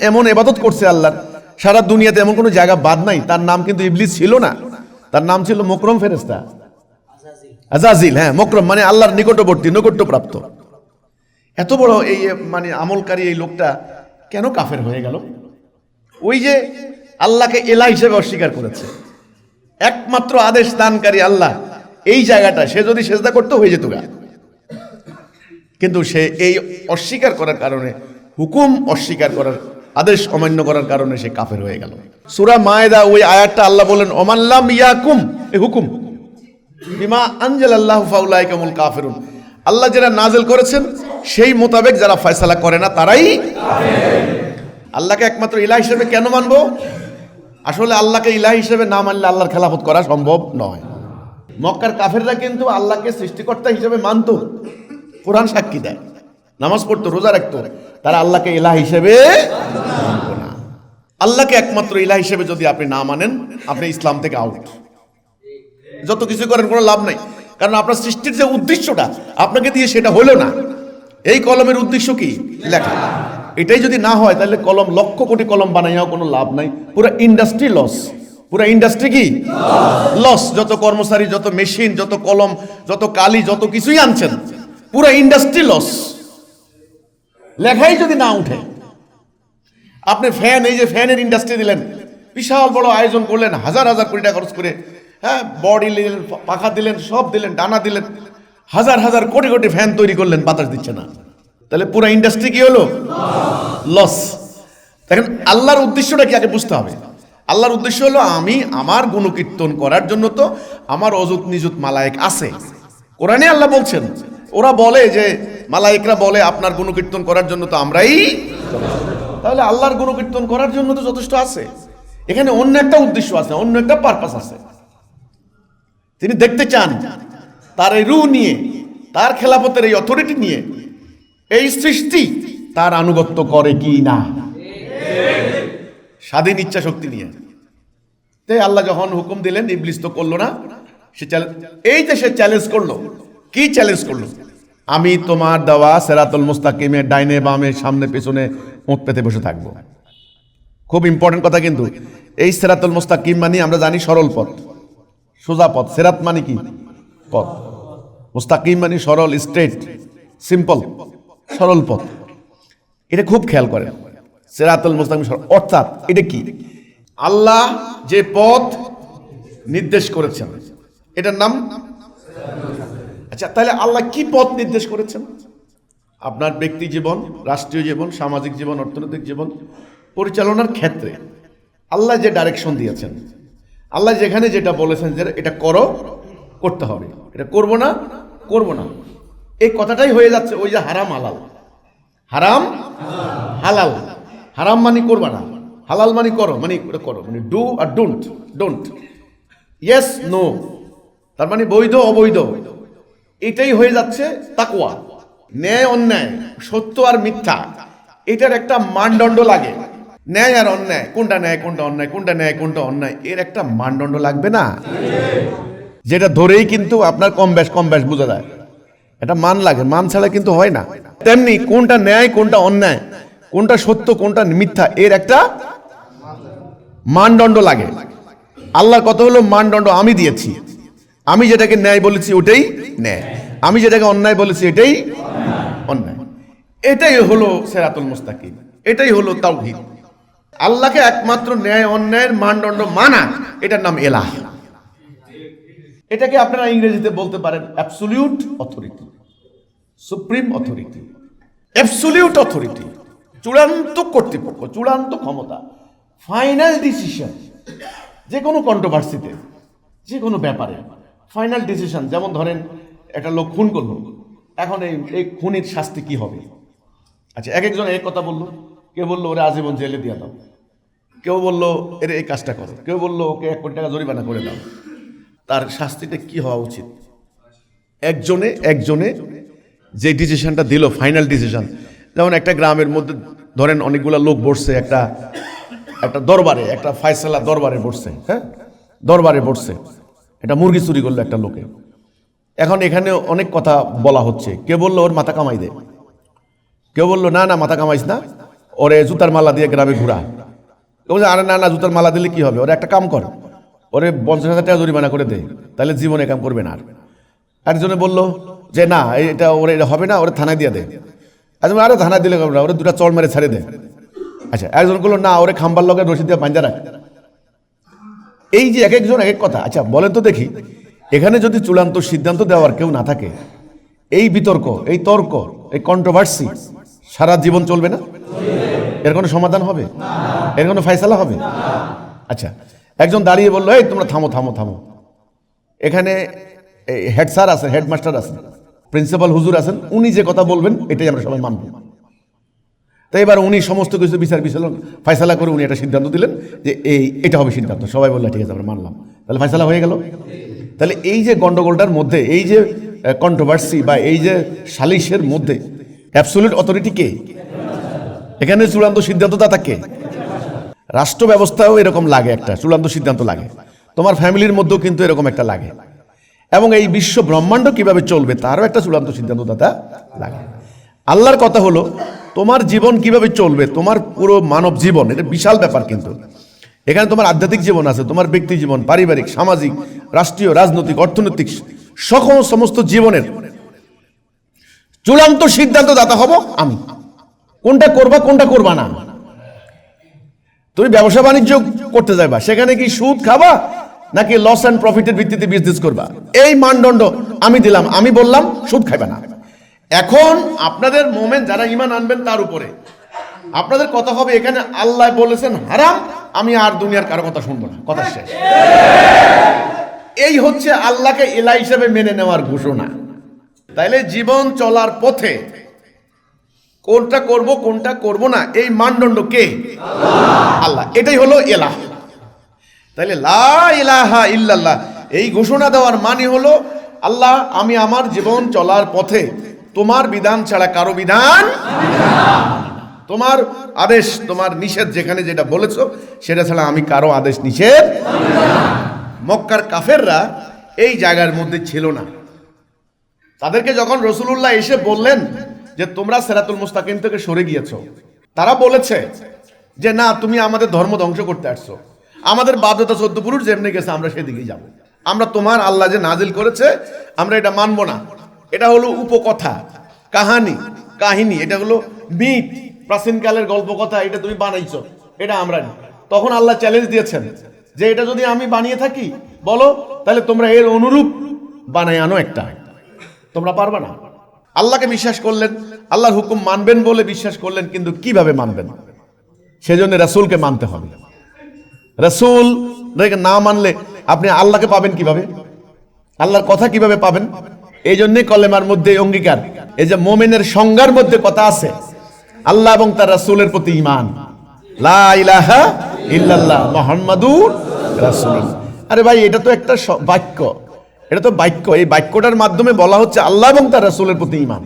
এমন ইবাদত করছে আল্লাহর, সারা দুনিয়াতে এমন কোনো জায়গা বাদ নাই তার নাম কিন্তু ইবলিস ছিল না, তার নাম ছিল মুকরম ফেরেশতা, আজাজিল। হ্যাঁ, মুকরম মানে আল্লাহর নিকটবর্তী, নৈকট্যপ্রাপ্ত। এত বড় এই মানে আমলকারী এই লোকটা কেন কাফের হয়ে গেল? ওই যে আল্লাহকে ইলাহ হিসেবে অস্বীকার করেছে, একমাত্র আদেশ দানকারী আল্লাহ, এই জায়গাটা সে যদি সেজদা করতে হয়ে যেত গা, কিন্তু সে এই অস্বীকার করার কারণে, হুকুম অস্বীকার করার, আদেশ অমান্য করার কারণে সে কাফের হয়ে গেল। সূরা মায়েদা ওই আয়াতটা আল্লাহ বলেন ওমাল্লাম ইয়াকুম, এই হুকুম বিমা আনজালাল্লাহু ফাউলাইকা হুমুল কাফিরুন, আল্লাহ যারা নাযিল করেছেন সেই মোতাবেক যারা ফয়সালা করে না তারাই কাফের। আল্লাহকে একমাত্র ইলাহ হিসেবে কেন মানবো? আসলে আল্লাহকে ইলাহ হিসেবে না মানলে আল্লাহর খেলাফত করা সম্ভব নয়। মক্কার কাফেররা কিন্তু আল্লাহকে সৃষ্টিকর্তা হিসেবে মানতো, কোরআন সাক্ষী দেয়, নামাজ পড়তো, রোজা রাখতো, তারা আল্লাহকে ইলাহ হিসেবে মানতো না। আল্লাহকে একমাত্র ইলাহ হিসেবে যদি আপনি না মানেন, আপনি ইসলাম থেকে আউট। যত কিছু করেন কোনো লাভ নাই, কারণ আপনার সৃষ্টির যে উদ্দেশ্যটা আপনাকে দিয়ে সেটা হলো না। এই কলমের উদ্দেশ্য কি? লেখা। এটাই যদি না হয় তাহলে কলম, লক্ষ কোটি কলম বানাইয়াও কোনো লাভ নাই, পুরো ইন্ডাস্ট্রি লস। পুরো ইন্ডাস্ট্রি কি লস? যত কর্মচারী, যত মেশিন, যত কলম, যত কালি, যত কিছুই আনছেন, পুরো ইন্ডাস্ট্রি লস। লেখাই যদি না উঠে, আপনি ফ্যান, এই যে ফ্যানের ইন্ডাস্ট্রি দিলেন, বিশাল বড় আয়োজন করলেন, হাজার হাজার কোটি টাকা খরচ করে, হ্যাঁ, বডি দিলেন, পাখা দিলেন, সব দিলেন, ডানা দিলেন, হাজার হাজার কোটি কোটি ফ্যান তৈরি করলেন, বাতাস দিচ্ছে না, তাহলে পুরো ইন্ডাস্ট্রি কি হলো? লস। দেখেন আল্লাহর উদ্দেশ্যটা কি আগে বুঝতে হবে। আল্লাহর উদ্দেশ্য হলো আমি আমার গুণকীর্তন করার জন্য তো আমার অযুত নিযুত মালায়েক আছে। কোরআনে আল্লাহ বলছেন, ওরা বলে যে মালায়েকরা বলে আপনার গুণকীর্তন করার জন্য তো আমরাই, তাহলে আল্লাহর গুণকীর্তন করার জন্য তো যথেষ্ট আছে। এখানে অন্য একটা উদ্দেশ্য আছে, অন্য একটা পারপাস আছে। তিনি দেখতে চান তার এই রূহ নিয়ে, তার খেলাফতের এই অথরিটি নিয়ে এই সৃষ্টি তার আনুগত্য করে কি না, স্বাধীন ইচ্ছা শক্তি নিয়ে। তাই আল্লাহ যখন হুকুম দিলেন, ইবলিস তো করলো না, সে এই যে সে চ্যালেঞ্জ করলো। কি চ্যালেঞ্জ করলো? আমি তোমার দেওয়া সিরাতুল মুস্তাকিমের ডাইনে বামে সামনে পেছনে ওঁত পেতে বসে থাকবো। খুব ইম্পর্টেন্ট কথা কিন্তু, এই সিরাতুল মুস্তাকিম মানে আমরা জানি সরল পথ, সোজা পথ। সিরাত মানে কি? পথ। মুস্তাকিম মানে সরল, স্ট্রেট, সিম্পল, সরল পথ। এটা খুব খেয়াল করেন, সিরাতুল মুস্তাকিম অর্থাৎ এটা কি? আল্লাহ যে পথ নির্দেশ করেছেন এটার নাম। আচ্ছা, তাহলে আল্লাহ কি পথ নির্দেশ করেছেন? আপনার ব্যক্তি জীবন, রাষ্ট্রীয় জীবন, সামাজিক জীবন, অর্থনৈতিক জীবন পরিচালনার ক্ষেত্রে আল্লাহ যে ডাইরেকশন দিয়েছেন, আল্লাহ যেখানে যেটা বলেছেন যে এটা করো, করতে হবে, এটা করব না, করব না, এই কথাটাই হয়ে যাচ্ছে ওই যে হারাম হালাল, হারাম হালাল। হারাম মানে করবা না, হালাল মানে করো, মানে এটা করো, মানে ডু আর ডোন্ট, ডোন্ট, ইয়েস নো, তার মানে বৈধ অবৈধ, এটাই হয়ে যাচ্ছে তাকওয়া। ন্যায় অন্যায়, সত্য আর মিথ্যা, এটার একটা মানদণ্ড লাগে। ন্যায় আর অন্যায়, কোনটা ন্যায় কোনটা অন্যায়, কোনটা ন্যায় কোনটা অন্যায়, এর একটা মানদণ্ড লাগবে না? যেটা ধরেই কিন্তু আপনার কম বেশ বোঝা যায়, এটা মান লাগে, মান ছাড়া কিন্তু হয় না। তেমনি কোনটা ন্যায় কোনটা অন্যায়, কোনটা সত্য কোনটা মিথ্যা, এর একটা মানদণ্ড লাগে। আল্লাহর কথা হলো মানদণ্ড আমি দিয়েছি, আমি যেটাকে ন্যায় বলেছি ওটাই ন্যায়, আমি যেটাকে অন্যায় বলেছি এটাই অন্যায়। এটাই হলো সিরাতুল মুস্তাকিম, এটাই হলো তাওহীদ। আল্লাহকে একমাত্র ন্যায় অন্যায়ের মানদণ্ড মানা, এটার নাম এলাহ। এটাকে আপনারা ইংরেজিতে বলতে পারেন absolute authority, supreme authority, absolute authority, চূড়ান্ত কর্তৃপক্ষ, চূড়ান্ত ক্ষমতা, ফাইনাল ডিসিশন। যে কোনো কন্ট্রোভার্সিতে, যে কোনো ব্যাপারে ফাইনাল ডিসিশন। যেমন ধরেন একটা লোক খুন করলো, এখন এই খুনির শাস্তি কি হবে? আচ্ছা, এক একজন এক কথা বললো। কেউ বললো ওরে আজীবন জেলে দিয়ে দাও, কেউ বললো এর এই কাজটা করো, কেউ বললো ওকে 1 কোটি টাকা জরিমানা করে দাও। তার শাস্তিটা কি হওয়া উচিত? একজনে যে ডিসিশনটা দিল, ফাইনাল ডিসিশন। যেমন একটা গ্রামের মধ্যে ধরেন অনেকগুলো লোক বসছে একটা দরবারে, একটা ফায়সালা দরবারে বসছে, হ্যাঁ, দরবারে বসছে। এটা মুরগি চুরি করলো একটা লোকে। এখন এখানে অনেক কথা বলা হচ্ছে। কেউ বললো ওর মাথা কামাই দে, কেউ বললো না না মাথা কামাইস না, ওরে জুতার মালা দিয়ে গ্রামে ঘুরা। কেউ বলছে আরে না না, জুতার মালা দিলে কি হবে, ওরে একটা কাম কর, ওরে 50,000 টাকা জরিমানা করে দে, তাহলে জীবনে কাম করবে না। আর একজনে বললো যে না এটা ওরে হবে না, ওরে থানায় দিয়ে দে। আরে থানায় দিলে না, ওরে 2টা চড় মেরে ছাড়ে দে। আচ্ছা, একজন বললো না ওরে খাম্বার লগে রশি দিয়ে বাঁধা রাখ। এই যে এক একজন এক এক কথা। আচ্ছা বলেন তো দেখি, এখানে যদি চূড়ান্ত সিদ্ধান্ত দেওয়ার কেউ না থাকে, এই বিতর্ক, এই তর্ক, এই কন্ট্রোভার্সি সারা জীবন চলবে না? এর কোনো সমাধান হবে? এর কোনো ফয়সালা হবে? আচ্ছা, একজন দাঁড়িয়ে বললো এই তোমরা থামো থামো থামো, এখানে হেড স্যার আছেন, হেডমাস্টার আছেন, প্রিন্সিপাল হুজুর আছেন, উনি যে কথা বলবেন এটাই আমরা সবাই মানব। তাই এবার উনি সমস্ত কিছু বিচার বিশ্লেষণ ফয়সালা করে উনি একটা সিদ্ধান্ত দিলেন যে এটা হবে সিদ্ধান্ত। সবাই বললো ঠিক আছে আমরা মানলাম, তাহলে ফয়সালা হয়ে গেল। তাহলে এই যে গন্ডগোলটার মধ্যে, এই যে কন্ট্রোভার্সি বা এই যে সালিশের মধ্যে অ্যাবসলিউট অথরিটি কে? এখানে চূড়ান্ত সিদ্ধান্তদাতা কে? রাষ্ট্র ব্যবস্থাও এরকম লাগে, একটা চূড়ান্ত সিদ্ধান্ত লাগে। তোমার ফ্যামিলির মধ্যেও কিন্তু এরকম একটা লাগে। এবং এই বিশ্ব ব্রহ্মাণ্ড কিভাবে চলবে তারও একটা চূড়ান্ত সিদ্ধান্তদাতা লাগে। আল্লাহর কথা হলো তোমার জীবন কিভাবে চলবে, তোমার পুরো মানব জীবন, এটা বিশাল ব্যাপার। কিন্তু এখানে তোমার আধ্যাত্মিক জীবন আছে, তোমার ব্যক্তি জীবন, পারিবারিক, সামাজিক, রাষ্ট্রীয়, রাজনৈতিক, অর্থনৈতিক, সমস্ত জীবনের চূড়ান্ত সিদ্ধান্তদাতা হব আমি। কোনটা করবা কোনটা করবা না। তুমি ব্যবসা বাণিজ্য করতে যাবা, সেখানে কি সুদ খাবা নাকি লস অ্যান্ড প্রফিটের ভিত্তিতে বিজনেস করবা, এই মানদণ্ড আমি দিলাম, আমি বললাম সুদ খাইবা না। এখন আপনাদের মোমেন যারা ঈমান আনবেন তার উপরে আপনাদের কথা হবে এখানে আল্লাহ বলেছেন হারাম, আমি আর দুনিয়ার কারো কথা শুনবো না, কথা শেষ। এই হচ্ছে আল্লাহকে ইলাহ হিসেবে মেনে নেওয়ার ঘোষণা। তাইলে জীবন চলার পথে কোনটা করব কোনটা করব না, এই মানদণ্ড কে? আল্লাহ। এটাই হলো ইলাহ। তাইলে লা ইলাহা ইল্লাল্লাহ এই ঘোষণা দেওয়ার মানে হলো আল্লাহ আমি আমার জীবন চলার পথে তোমার বিধান ছাড়া কারো বিধান, তোমার আদেশ তোমার নিষেধ যেখানে যেটা বলেছো সেটা ছাড়া আমি কারো আদেশ নিষেধ। মক্কার কাফেররা এই জায়গার মধ্যে ছিল না, তাদেরকে যখন রাসূলুল্লাহ এসে বললেন যে তোমরা সিরাতুল মুস্তাকিম থেকে সরে গিয়েছো, তারা বলেছে যে না, তুমি আমাদের ধর্ম ধ্বংস করতে আসছো, আমাদের বাধ্যতা 14 পুরুষ যেমনি গেছে আমরা সেদিকেই যাব, আমরা তোমার আল্লাহ যে নাজিল করেছে আমরা এটা মানবো না, এটা হলো উপকথা, কাহিনী, এটা হলো মিথ, প্রাচীনকালের গল্প কথা, এটা তুমি বানাইছো, এটা আমরা না। তখন আল্লাহ চ্যালেঞ্জ দিয়েছেন যে এটা যদি আমি বানিয়ে থাকি বলো, তাহলে তোমরা এর অনুরূপ বানাই আনো একটা, তোমরা পারবে না। আল্লাহকে বিশ্বাস করলেন, আল্লাহর হুকুম মানবেন বলে বিশ্বাস করলেন, কিন্তু কিভাবে মানবেন? সেজন্য রাসূলকে মানতে হবে। রাসূল না মানলে আপনি আল্লাহকে পাবেন কিভাবে? আল্লাহর কথা কিভাবে পাবেন? এই জন্যই কলেমার মধ্যে অঙ্গীকার, এই যে মুমিনের সংজ্ঞার মধ্যে কথা আছে আল্লাহ এবং তার রাসূলের প্রতি ঈমান, লা ইলাহা ইল্লাল্লাহ মুহাম্মাদুর রাসূলুল্লাহ। আরে ভাই, এটা তো একটা বাক্য, এটা তো বাক্য, এই বাক্যটার মাধ্যমে বলা হচ্ছে আল্লাহ এবং তার রাসূলের প্রতি ঈমান।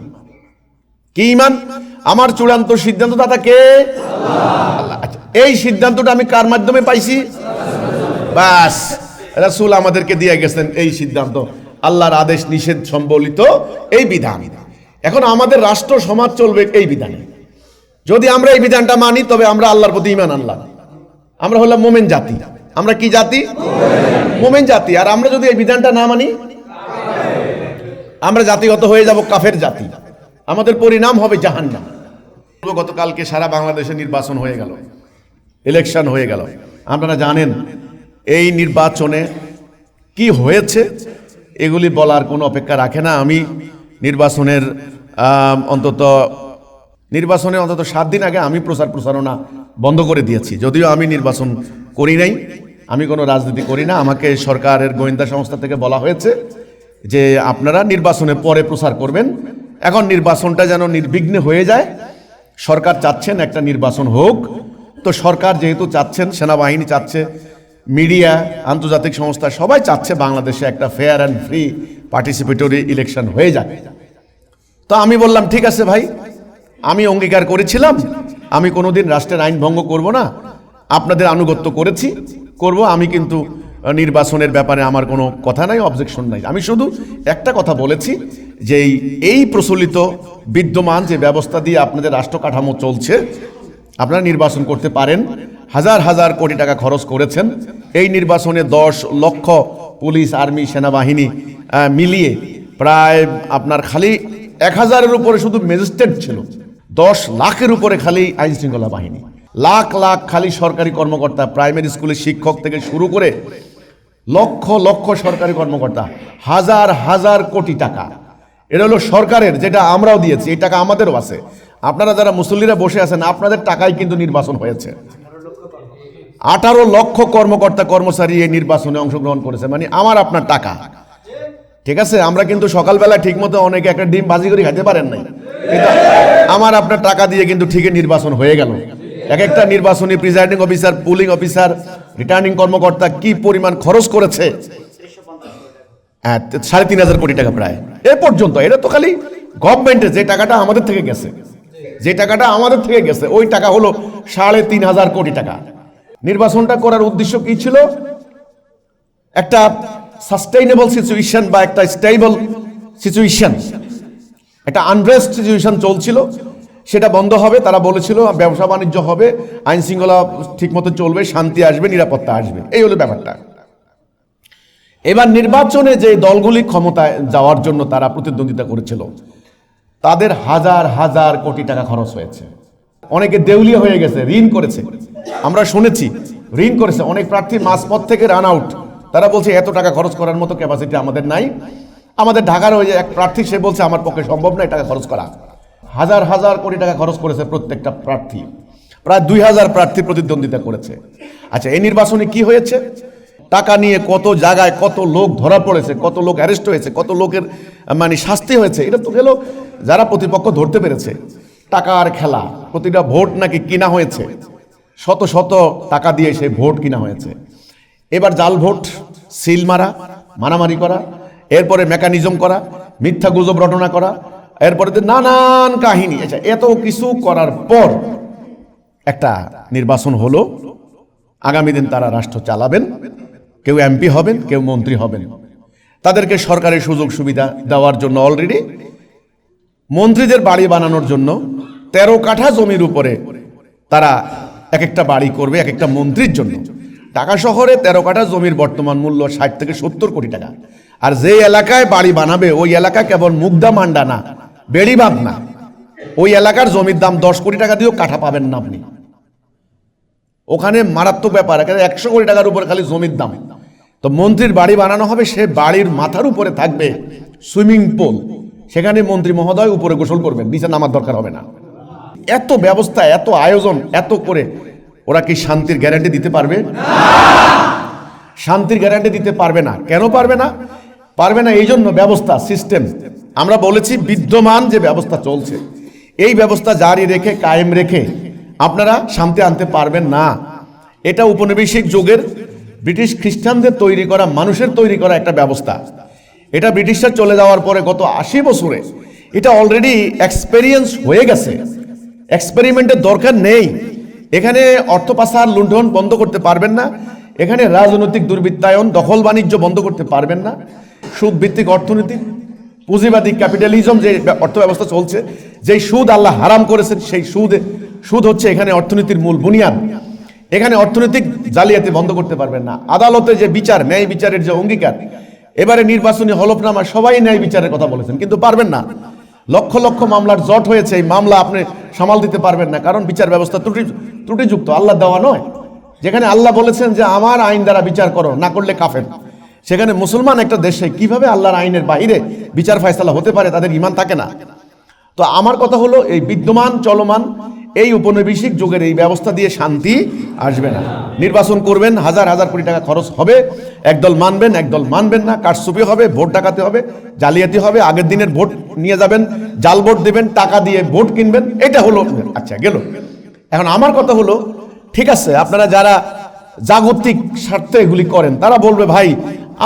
কি ঈমান? আমার চূড়ান্ত সিদ্ধান্তদাতা কে? আল্লাহ। আচ্ছা, এই সিদ্ধান্তটা আমি কার মাধ্যমে পাইছি? বাস, রাসূল আমাদেরকে দিয়ে গেছেন এই সিদ্ধান্ত, আল্লাহর আদেশ নিষেধ সম্বলিত এই বিধান। এখন আমাদের রাষ্ট্র সমাজ চলবে এই বিধানে। যদি আমরা এই বিধানটা মানি তবে আমরা আল্লাহর প্রতি ঈমান আনলাম, আমরা হলাম মুমিন জাতি। আমরা কি জাতি? মুমিন জাতি। আর আমরা যদি এই বিধানটা না মানি আমরা জাতিগত হয়ে যাব কাফের জাতি, আমাদের পরিণাম হবে জাহান্নাম। গতকালকে সারা বাংলাদেশে নির্বাচন হয়ে গেল, ইলেকশন হয়ে গেল। আপনারা জানেন এই নির্বাচনে কি হয়েছে এগুলি বলার কোনো অপেক্ষা রাখে না। আমি নির্বাচনের অন্তত 7 দিন আগে আমি প্রচারণা বন্ধ করে দিয়েছি। যদিও আমি নির্বাচন করি নাই, আমি কোনো রাজনীতি করি না, আমাকে সরকারের গোয়েন্দা সংস্থা থেকে বলা হয়েছে যে আপনারা নির্বাচনের পরে প্রচার করবেন। এখন নির্বাচনটা যেন নির্বিঘ্নে হয়ে যায়, সরকার চাচ্ছেন একটা নির্বাচন হোক। তো সরকার যেহেতু চাচ্ছেন, সেনাবাহিনী চাচ্ছে, মিডিয়া, আন্তর্জাতিক সংস্থা সবাই চাচ্ছে বাংলাদেশে একটা fair and free participatory election হয়ে যাবে। তো আমি বললাম ঠিক আছে ভাই, আমি অঙ্গীকার করেছিলাম আমি কোনোদিন রাষ্ট্রের আইন ভঙ্গ করব না, আপনাদের আনুগত্য করব। আমি কিন্তু নির্বাচনের ব্যাপারে আমার কোনো কথা নাই, অবজেকশন নাই। আমি শুধু একটা কথা বলেছি যে এই প্রচলিত বিদ্যমান যে ব্যবস্থা দিয়ে আপনাদের রাষ্ট্র কাঠামো চলছে, আপনারা নির্বাচন করতে পারেন। হাজার হাজার কোটি টাকা খরচ করেছেন এই নির্বাচনে, 10 লক্ষ পুলিশ, আর্মি, সেনাবাহিনী মিলিয়ে প্রায় আপনার খালি 1000-এর উপরে শুধু ম্যাজিস্ট্রেট ছিল, 10 লাখের উপরে খালি আইন শৃঙ্খলা বাহিনী, লাখ লাখ খালি সরকারি কর্মকর্তা, প্রাইমারি স্কুলের শিক্ষক থেকে শুরু করে লক্ষ লক্ষ সরকারি কর্মকর্তা, হাজার হাজার কোটি টাকা। এটা হলো সরকারের, যেটা আমরাও দিয়েছি, এই টাকা আমাদেরও আছে। আপনারা যারা মুসল্লিরা বসে আছেন, আপনাদের টাকায় কিন্তু নির্বাচন হয়েছে। 18 লক্ষ কর্মকর্তা কর্মচারী এই নির্বাচনে অংশগ্রহণ করেছে, মানে আমার আপনার টাকা। ঠিক আছে, আমরা কিন্তু সকালবেলা ঠিক মতো অনেকে একটা ডিম ভাজি করে খেতে পারেন নাই, কিন্তু আমার আপনার টাকা দিয়ে কিন্তু ঠিকই নির্বাচন হয়ে গেল। এক একটা নির্বাচনী presiding officer, pulling officer, returning কর্মকর্তা কি পরিমাণ খরচ করেছে, 3500 কোটি টাকা প্রায় এ পর্যন্ত। এটা তো খালি গভর্নমেন্টের যে টাকাটা আমাদের থেকে গেছে, ওই টাকা হলো 3500 কোটি টাকা। নির্বাচনটা করার উদ্দেশ্য কি ছিল? একটা সাস্টেইনেবল সিচুয়েশন বা একটা স্টেবল সিচুয়েশন, একটা আনরেস্ট সিচুয়েশন চলছিল, সেটা বন্ধ হবে। তারা বলেছিল ব্যবসা বাণিজ্য হবে, আইন শৃঙ্খলা ঠিকমতো চলবে, শান্তি আসবে, নিরাপত্তা আসবে, এই হলো ব্যাপারটা। এবার নির্বাচনে যে দলগুলি ক্ষমতায় যাওয়ার জন্য তারা প্রতিদ্বন্দ্বিতা করেছিল, তাদের হাজার হাজার কোটি টাকা খরচ হয়েছে। অনেকে দেউলিয়া হয়ে গেছে, ঋণ করেছে, আমরা শুনেছি ঋণ করেছে। অনেক প্রার্থী মাঝপথ থেকে রান আউট, তারা বলছে এত টাকা খরচ করার মতো ক্যাপাসিটি আমাদের নাই। আমাদের ঢাকার ওই যে এক প্রার্থী, সে বলছে আমার পক্ষে সম্ভব না টাকা খরচ করা। হাজার হাজার কোটি টাকা খরচ করেছে প্রত্যেকটা প্রার্থী, প্রায় 2000 প্রার্থী প্রতিদ্বন্দ্বিতা করেছে। আচ্ছা, এই নির্বাচনে কি হয়েছে? টাকা নিয়ে কত জায়গায় কত লোক ধরা পড়েছে, কত লোক অ্যারেস্ট হয়েছে, কত লোকের মানে শাস্তি হয়েছে। এটা তো গেল যারা প্রতিপক্ষ ধরতে পেরেছে। টাকার খেলা, প্রতিটা ভোট নাকি কিনা হয়েছে, শত শত টাকা দিয়ে সেই ভোট কিনা হয়েছে। এবার জাল ভোট, সিল মারা, মারামারি করা, এরপরে মেকানিজম করা, মিথ্যা গুজব রটনা করা, এরপরে নানান কাহিনী। আচ্ছা, এত কিছু করার পর একটা নির্বাচন হলো। আগামী দিন তারা রাষ্ট্র চালাবেন, কেউ এমপি হবেন, কেউ মন্ত্রী হবেন। তাদেরকে সরকারি সুযোগ সুবিধা দেওয়ার জন্য অলরেডি মন্ত্রীদের বাড়ি বানানোর জন্য 13 কাঠা জমির উপরে তারা এক একটা বাড়ি করবে এক একটা মন্ত্রীর জন্য। ঢাকা শহরে 13 কাঠা জমির বর্তমান মূল্য 60 থেকে 70 কোটি টাকা। আর যে এলাকায় বাড়ি বানাবে ওই এলাকা কেবল মুগদা মান্ডা না, বেড়িবাঁধ না, ওই এলাকার জমির দাম 10 কোটি টাকা দিয়েও কাঠা পাবেন না আপনি। ওখানে মারাত্মক ব্যাপার, এখানে 100 কোটি টাকার উপরে খালি জমির দাম। তো মন্ত্রীর বাড়ি বানানো হবে, সে বাড়ির মাথার উপরে থাকবে সুইমিং পুল, সেখানে মন্ত্রী মহোদয় উপরে গোসল করবেন, নিচে নামার দরকার হবে না। এত ব্যবস্থা, এত আয়োজন, এত করে ওরা কি শান্তির গ্যারান্টি দিতে পারবে? শান্তির গ্যারান্টি দিতে পারবে না। কেন পারবে না? পারবে না এই জন্য ব্যবস্থা, সিস্টেম। আমরা বলেছি বিদ্যমান যে ব্যবস্থা চলছে এই ব্যবস্থা জারি রেখে, কায়েম রেখে আপনারা শান্তি আনতে পারবেন না। এটা উপনিবেশিক যুগের ব্রিটিশ খ্রিস্টানদের তৈরি করা, মানুষের তৈরি করা একটা ব্যবস্থা। এটা ব্রিটিশরা চলে যাওয়ার পরে গত 80 বছরে এটা অলরেডি এক্সপেরিয়েন্স হয়ে গেছে। এক্সপেরিমেন্টের দরকার নেই। এখানে অর্থ পাচার, লুণ্ঠন বন্ধ করতে পারবেন না। এখানে রাজনৈতিক দুর্বৃত্তায়ন, দখল বাণিজ্য বন্ধ করতে পারবেন না। সুদ ভিত্তিক অর্থনীতি, পুঁজিবাদী ক্যাপিটালিজম যে অর্থ ব্যবস্থা চলছে, যেই সুদ আল্লাহ হারাম করেছেন, সেই সুদ হচ্ছে এখানে অর্থনীতির মূল বুনিয়াদ। এখানে অর্থনৈতিক জালিয়াতি বন্ধ করতে পারবেন না। আদালতে যে বিচার, ন্যায় বিচারের যে অঙ্গীকার, এবারে নির্বাচনী হলফনামা সবাই ন্যায় বিচারের কথা বলেছেন, কিন্তু পারবেন না। লক্ষ লক্ষ মামলার জট হয়েছে, এই মামলা আপনি সামাল দিতে পারবেন না, কারণ বিচার ব্যবস্থা ত্রুটিযুক্ত, আল্লাহ দেওয়া নয়। যেখানে আল্লাহ বলেছেন যে আমার আইন দ্বারা বিচার করো, না করলে কাফের, সেখানে মুসলমান একটা দেশে কিভাবে আল্লাহর আইনের বাইরে বিচার ফয়সালা হতে পারে? তাদের ঈমান থাকে না। তো আমার কথা হলো, এই বিদ্যমান চলমান এই উপনিবেশিক যুগের এই ব্যবস্থা দিয়ে শান্তি আসবে না। নির্বাচন করবেন, হাজার হাজার কোটি টাকা খরচ হবে, একদল মানবেন, একদল মানবেন না, কারচুপি হবে, ভোট ডাকাতে হবে, জালিয়াতি হবে, আগের দিনের ভোট নিয়ে যাবেন, জাল ভোট দেবেন, টাকা দিয়ে ভোট কিনবেন, এটা হলো। আচ্ছা গেল। এখন আমার কথা হলো, ঠিক আছে, আপনারা যারা জাগতিক স্বার্থে এগুলি করেন তারা বলবে, ভাই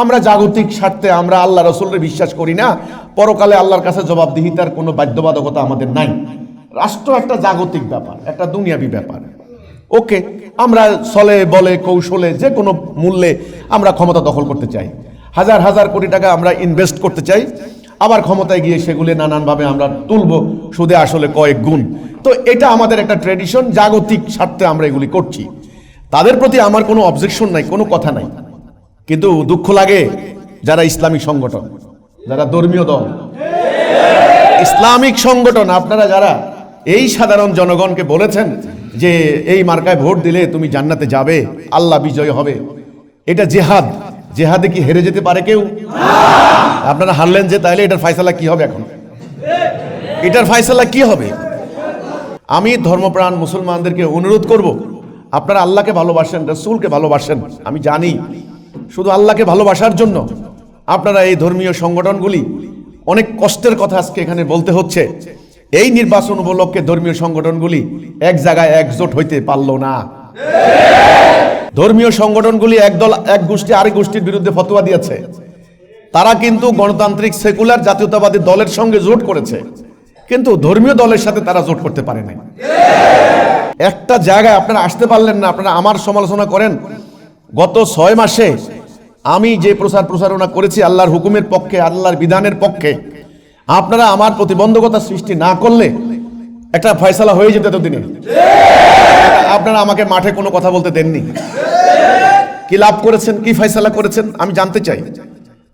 আমরা জাগতিক স্বার্থে আমরা আল্লাহ রসুলের বিশ্বাস করি না, পরকালে আল্লাহর কাছে জবাবদিহিতার কোনো বাধ্যবাধকতা আমাদের নাই। রাষ্ট্র একটা জাগতিক ব্যাপার, একটা দুনিয়াবী ব্যাপার। ওকে, আমরা ছলে বলে কৌশলে যে কোনো মূল্যে আমরা ক্ষমতা দখল করতে চাই, হাজার হাজার কোটি টাকা আমরা ইনভেস্ট করতে চাই, আবার ক্ষমতায় গিয়ে সেগুলি নানানভাবে আমরা তুলব সুদে আসলে কয়েক গুণ। তো এটা আমাদের একটা ট্রেডিশন, জাগতিক স্বার্থে আমরা এগুলি করছি। তাদের প্রতি আমার কোনো অবজেকশন নাই, কোনো কথা নাই। কিন্তু দুঃখ লাগে যারা ইসলামিক সংগঠন, যারা ধর্মীয় দল, ইসলামিক সংগঠন, আপনারা যারা এই সাধারণ জনগণকে বলেছেন যে এই মার্কায় ভোট দিলে তুমি জান্নাতে যাবে, আল্লাহ বিজয় হবে, এটা জেহাদ। জেহাদে কি হেরে যেতে পারে কেউ? আপনারা হারলেন যে, তাহলে এটার ফয়সালা কি হবে? এখন এটার ফয়সালা কি হবে? আমি ধর্মপ্রাণ মুসলমানদেরকে অনুরোধ করব, আপনারা আল্লাহকে ভালোবাসেন, রাসূলকে ভালোবাসেন, আমি জানি। শুধু আল্লাহকে ভালোবাসার জন্য আপনারা এই ধর্মীয় সংগঠনগুলি, অনেক কষ্টের কথা আজকে এখানে বলতে হচ্ছে, এই নির্বাচন উপলক্ষে ধর্মীয় সংগঠনগুলি এক জায়গায় একজোট হইতে পারল না। ধর্মীয় সংগঠনগুলি একদল, এক গোষ্ঠী আরেক গোষ্ঠীর বিরুদ্ধে ফতোয়া দিয়েছে। তারা কিন্তু গণতান্ত্রিক সেকুলার জাতীয়তাবাদী দলের সঙ্গে জোট করেছে, কিন্তু ধর্মীয় দলের সাথে তারা জোট করতে পারে নাই। একটা জায়গায় আপনারা আসতে পারলেন না। আপনারা আমার সমালোচনা করেন, গত 6 মাসে আমি যে প্রচারণা করেছি আল্লাহর হুকুমের পক্ষে, আল্লাহর বিধানের পক্ষে, আপনারা আমার প্রতিবন্ধকতা সৃষ্টি না করলে একটা ফয়সালা হয়ে যেত এতদিনে। আপনারা আমাকে মাঠে কোনো কথা বলতে দেননি। কি লাভ করেছেন? কি ফয়সালা করেছেন? আমি জানতে চাই।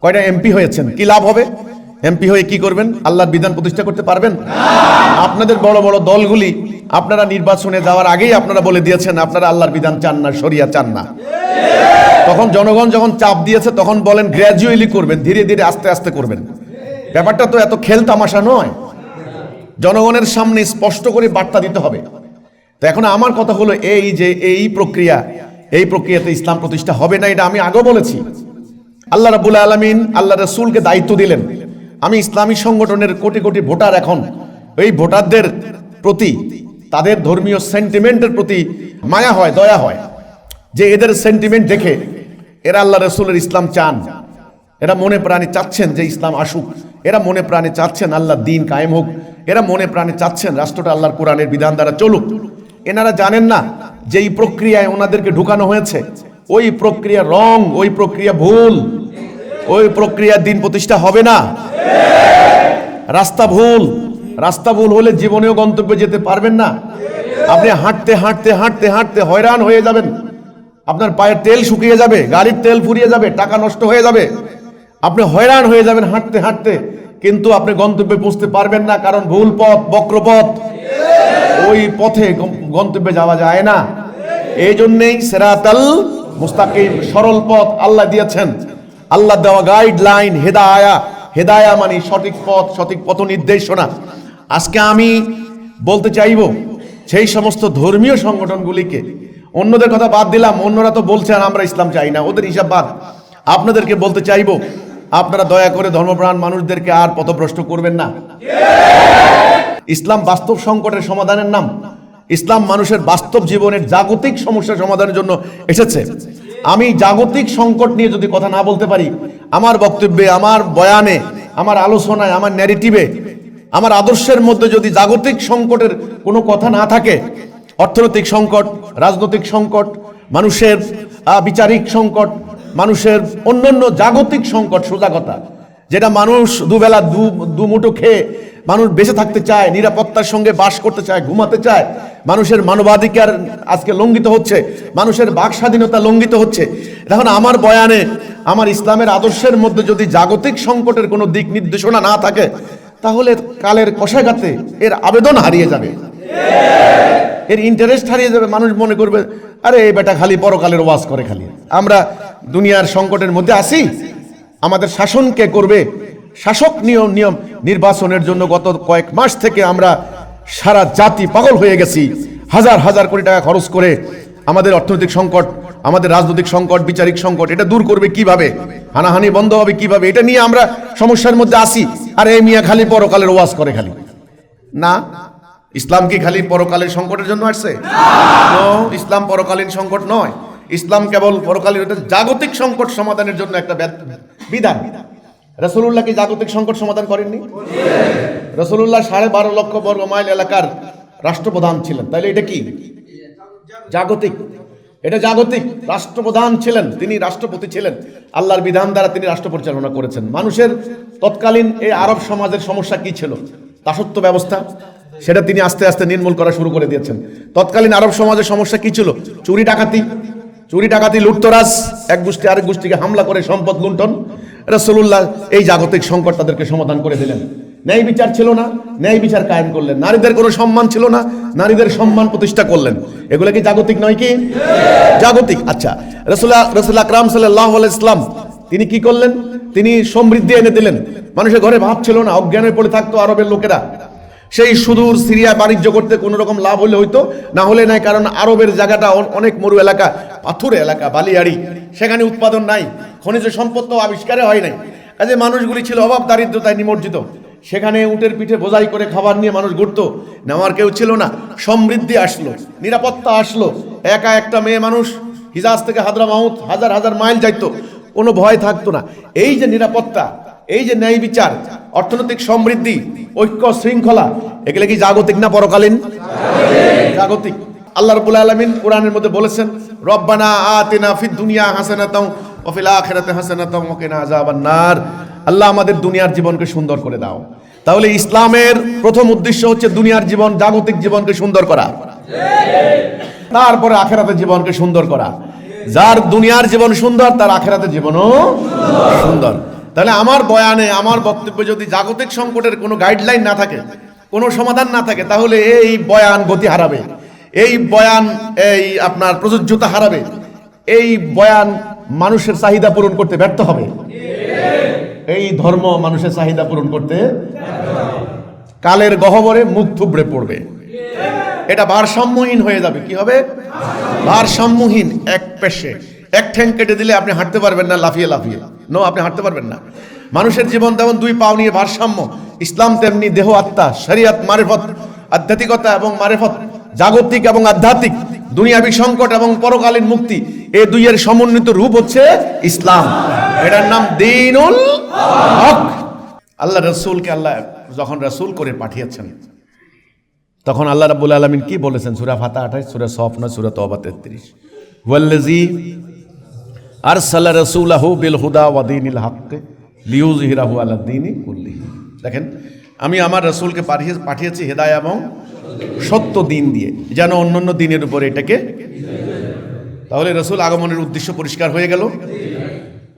কয়টা এমপি হয়েছেন? কি লাভ হবে? এমপি হয়ে কি করবেন? আল্লাহর বিধান প্রতিষ্ঠা করতে পারবেন? আপনাদের বড় বড় দলগুলি আপনারা নির্বাচনে যাওয়ার আগেই আপনারা বলে দিয়েছেন আপনারা আল্লাহর বিধান চান না, শরিয়া চান না। তখন জনগণ যখন চাপ দিয়েছে তখন বলেন গ্র্যাজুয়ালি করবেন, ধীরে ধীরে আস্তে আস্তে করবেন। ব্যাপারটা তো এত খেল তামাশা নয়। জনগণের সামনে স্পষ্ট করে বার্তা দিতে হবে। তো এখন আমার কথা হলো এই যে এই প্রক্রিয়াতে ইসলাম প্রতিষ্ঠা হবে না, এটা আমি আগেও বলেছি। আল্লাহ রাব্বুল আলামিন আল্লাহ রাসূলকে দায়িত্ব দিলেন। আমি ইসলামী সংগঠনের কোটি কোটি ভোটার, এখন এই ভোটারদের প্রতি, তাদের ধর্মীয় সেন্টিমেন্টের প্রতি মায়া হয়, দয়া হয়, যে এদের সেন্টিমেন্ট দেখে এরা আল্লাহ রাসূলের ইসলাম চান, এরা মনে প্রাণে চাচ্ছেন যে ইসলাম আসুক, এরা মনে প্রাণে চাচ্ছেন আল্লাহর দ্বীন কায়েম হোক, এরা মনে প্রাণে চাচ্ছেন রাষ্ট্রটা আল্লাহর কোরআনের বিধান দ্বারা চলুক। এনারা জানেন না যে এই প্রক্রিয়ায় ওনাদেরকে ঢুকানো হয়েছে, ওই প্রক্রিয়া রং, ওই প্রক্রিয়া ভুল। ওই প্রক্রিয়ার দিন প্রতিষ্ঠা হবে না। রাস্তা ভুল হলে জীবনেও গন্তব্যে যেতে পারবেন না। আপনি হাঁটতে হাঁটতে হাঁটতে হাঁটতে হয়রান হয়ে যাবেন, আপনার পায়ের তেল শুকিয়ে যাবে, গাড়ির তেল ফুরিয়ে যাবে, টাকা নষ্ট হয়ে যাবে, আপনি হয়রান হয়ে যাবেন হাঁটতে হাঁটতে, কিন্তু আপনি গন্তব্যে পৌঁছতে পারবেন না, কারণ ভুল পথ, বক্র পথ, ওই পথে গন্তব্যে যাওয়া যায় না। এই জন্যেই সিরাতাল মুস্তাকিম, সরল পথ আল্লাহ দিয়েছেন। আল্লাহ দেওয়া গাইডলাইন, হেদায়া মানে সঠিক পথ, সঠিক পথ নির্দেশনা। আজকে আমি বলতে চাইব সেই সমস্ত ধর্মীয় সংগঠনগুলিকে, অন্যদের কথা বাদ দিলাম, অন্যরা তো বলছেন আমরা ইসলাম চাই না, ওদের হিসাব বাদ, আপনাদেরকে বলতে চাইব আপনারা দয়া করে ধর্মপ্রাণ মানুষদেরকে আর পথভ্রষ্ট করবেন না। ইসলাম বাস্তব সংকটের সমাধানের নাম। ইসলাম মানুষের বাস্তব জীবনের জাগতিক সমস্যা সমাধানের জন্য এসেছে। আমি জাগতিক সংকট নিয়ে যদি কথা না বলতে পারি, আমার বক্তব্যে, আমার বয়ানে, আমার আলোচনায়, আমার ন্যারেটিভে, আমার আদর্শের মধ্যে যদি জাগতিক সংকটের কোনো কথা না থাকে, অর্থনৈতিক সংকট, রাজনৈতিক সংকট, মানুষের বিচারিক সংকট, মানুষের অন্যান্য জাগতিক সংকট, সোজা কথা, যেটা মানুষ দুবেলা দুমুঠো খেয়ে মানুষ বেঁচে থাকতে চায়, নিরাপত্তার সঙ্গে বাস করতে চায়, ঘুমাতে চায়, মানুষের মানবাধিকার আজকে লঙ্ঘিত হচ্ছে, মানুষের বাক স্বাধীনতা লঙ্ঘিত হচ্ছে। এখন আমার বয়ানে, আমার ইসলামের আদর্শের মধ্যে যদি জাগতিক সংকটের কোনো দিক নির্দেশনা না থাকে, তাহলে কালের কষাঘাতে এর আবেদন হারিয়ে যাবে, এর ইন্টারেস্ট হারিয়ে যাবে। মানুষ মনে করবে আরে এই বেটা খালি পরকালের ওয়াজ করে, খালি আমরা দুনিয়ার সংকটের মধ্যে আছি, আমাদের শাসন কে করবে? শাসক নিয়ম নির্বাচনের জন্য গত কয়েক মাস থেকে আমরা সারা জাতি পাগল হয়ে গেছি, হাজার হাজার কোটি টাকা খরচ করে। আমাদের অর্থনৈতিক সংকট, আমাদের রাজনৈতিক সংকট, বিচারিক সংকট, এটা দূর করবে কিভাবে? হানাহানি বন্ধ হবে কিভাবে? এটা নিয়ে আমরা সমস্যার মধ্যে আসি। আর এই মিয়া খালি পরকালের ওয়াজ করে, খালি না। ইসলাম কি খালি পরকালের সংকটের জন্য আসছে? ইসলাম পরকালীন সংকট নয়। ইসলাম কেবল পরকালীন, এটা জাগতিক সংকট সমাধানের জন্য একটা বিধান। রাসূলুল্লাহ কি জাগতিক সংকট সমাধান করেননি? রাসূলুল্লাহ 12.5 লক্ষ বর্গ মাইল এলাকার রাষ্ট্রপ্রধান ছিলেন, তাইলে এটা কি জাগতিক? এটা জাগতিক। রাষ্ট্রপ্রধান ছিলেন, তিনি রাষ্ট্রপতি ছিলেন, আল্লাহর বিধান দ্বারা তিনি রাষ্ট্র পরিচালনা করেছেন। মানুষের তৎকালীন এই আরব সমাজের সমস্যা কি ছিল? দাসত্ব ব্যবস্থা, সেটা তিনি আস্তে আস্তে নির্মূল করা শুরু করে দিয়েছেন। তৎকালীন আরব সমাজের সমস্যা কি ছিল? চুরি ডাকাতি, লুটতরাজ, এক গোষ্ঠী আরেক গোষ্ঠীকে হামলা করে সম্পদ লুণ্ঠন। রাসূলুল্লাহ এই জাগতিক সংকট তাদেরকে সমাধান করে দিলেন। ন্যায় বিচার ছিল না, ন্যায় বিচার কায়েম করলেন। নারীদের কোনো সম্মান ছিল না, নারীদের সম্মান প্রতিষ্ঠা করলেন। এগুলো কি জাগতিক নয় কি? জাগতিক। আচ্ছা, রাসূল আকরাম সাল্লাল্লাহু আলাইহি ওয়াসাল্লাম তিনি কি করলেন? তিনি সমৃদ্ধি এনে দিলেন। মানুষের ঘরে ভাত ছিল না, অজ্ঞানে পড়ে থাকতো আরবের লোকেরা। সেই সুদূর সিরিয়া বাণিজ্য করতে কোনো রকম লাভ হলে হইতো, না হলে নাই, কারণ আরবের জায়গাটা অনেক মরু এলাকা, পাথুরে এলাকা, বালিয়াড়ি, সেখানে উৎপাদন নাই, খনিজ সম্পদ তো আবিষ্কারে হয় নাই। কাজে মানুষগুলি ছিল অভাব দারিদ্রতায় নিমজ্জিত। সেখানে উটের পিঠে বোঝাই করে খাবার নিয়ে মানুষ ঘুরতো, নেওয়ার কেউ ছিল না। সমৃদ্ধি আসলো, নিরাপত্তা আসলো। একা একটা মেয়ে মানুষ হিজাজ থেকে হাদরামাউত হাজার হাজার মাইল যাইতো, কোনো ভয় থাকতো না। এই যে নিরাপত্তা, এই যে ন্যায় বিচার, অর্থনৈতিক সমৃদ্ধি, ঐক্য, শৃঙ্খলা, এগুলো কি জাগতিক না পরকালীন? জাগতিক। আল্লাহ রাব্বুল আলামিন কোরআনের মধ্যে বলেছেন, রব্বানা আতিনা ফিদ দুনিয়া হাসানাতাও ওয়া ফিল আখিরাতি হাসানাতাও ওয়া কিনা আযাবান নার। আল্লাহ আমাদের দুনিয়ার জীবনকে সুন্দর করে দাও। তাহলে ইসলামের প্রথম উদ্দেশ্য হচ্ছে দুনিয়ার জীবন, জাগতিক জীবনকে সুন্দর করা, তারপরে আখিরাতের জীবনকে সুন্দর করা। যার দুনিয়ার জীবন সুন্দর, তার আখিরাতের জীবনও সুন্দর। তাহলে আমার বয়ানে, আমার বক্তব্যে যদি জাগতিক সংকটের কোনো গাইডলাইন না থাকে, কোনো সমাধান না থাকে, তাহলে এই বয়ান গতি হারাবে, এই বয়ান এই আপনার প্রযোজ্যতা হারাবে, এই বয়ান মানুষের চাহিদা পূরণ করতে ব্যর্থ হবে, এই ধর্ম মানুষের চাহিদা পূরণ করতে কালের গহ্বরে মুখ থুবড়ে পড়বে। এটা ভারসাম্যহীন হয়ে যাবে। কি হবে? ভারসাম্যহীন। এক পেশে এক ঠ্যাং কেটে দিলে আপনি হাঁটতে পারবেন না লাফিয়ে লাফিয়ে, আপনি হাঁটতে পারবেন না। মানুষের জীবন যেমন দুই পাও নিয়ে ভারসাম্য, ইসলাম তেমনি দেহ আত্মা, শরিয়ত, মারিফত, আধ্যাত্মিকতা এবং মারিফত, জাগতিক এবং আধ্যাত্মিক, দুনিয়াবি সংকট এবং পরকালীন মুক্তি, এই দুইয়ের সমন্বিত রূপ হচ্ছে ইসলাম। এটার নাম দ্বীনুল হক। আল্লাহ রাসূলকে আল্লাহ যখন রাসূল করে পাঠিয়েছেন, তখন আল্লাহ রাব্বুল আলামিন কি বলেছেন? সূরা ফাতিহা 28, সূরা সফ 9, সূরা তওবা 33, ওয়াল্লাযী আরসালা রাসূলাহু বিল হুদা ওয়া দীনিল হক লিইয়ুযহিরাহু আলা দীনি কুল্লিহি। দেখেন, আমি আমার রাসূলকে পাঠিয়েছি হেদায়া এবং সত্য দিন দিয়ে, যেন অন্যান্য দিনের উপরে এটাকে। তাহলে রাসূল আগমনের উদ্দেশ্য পরিষ্কার হয়ে গেল,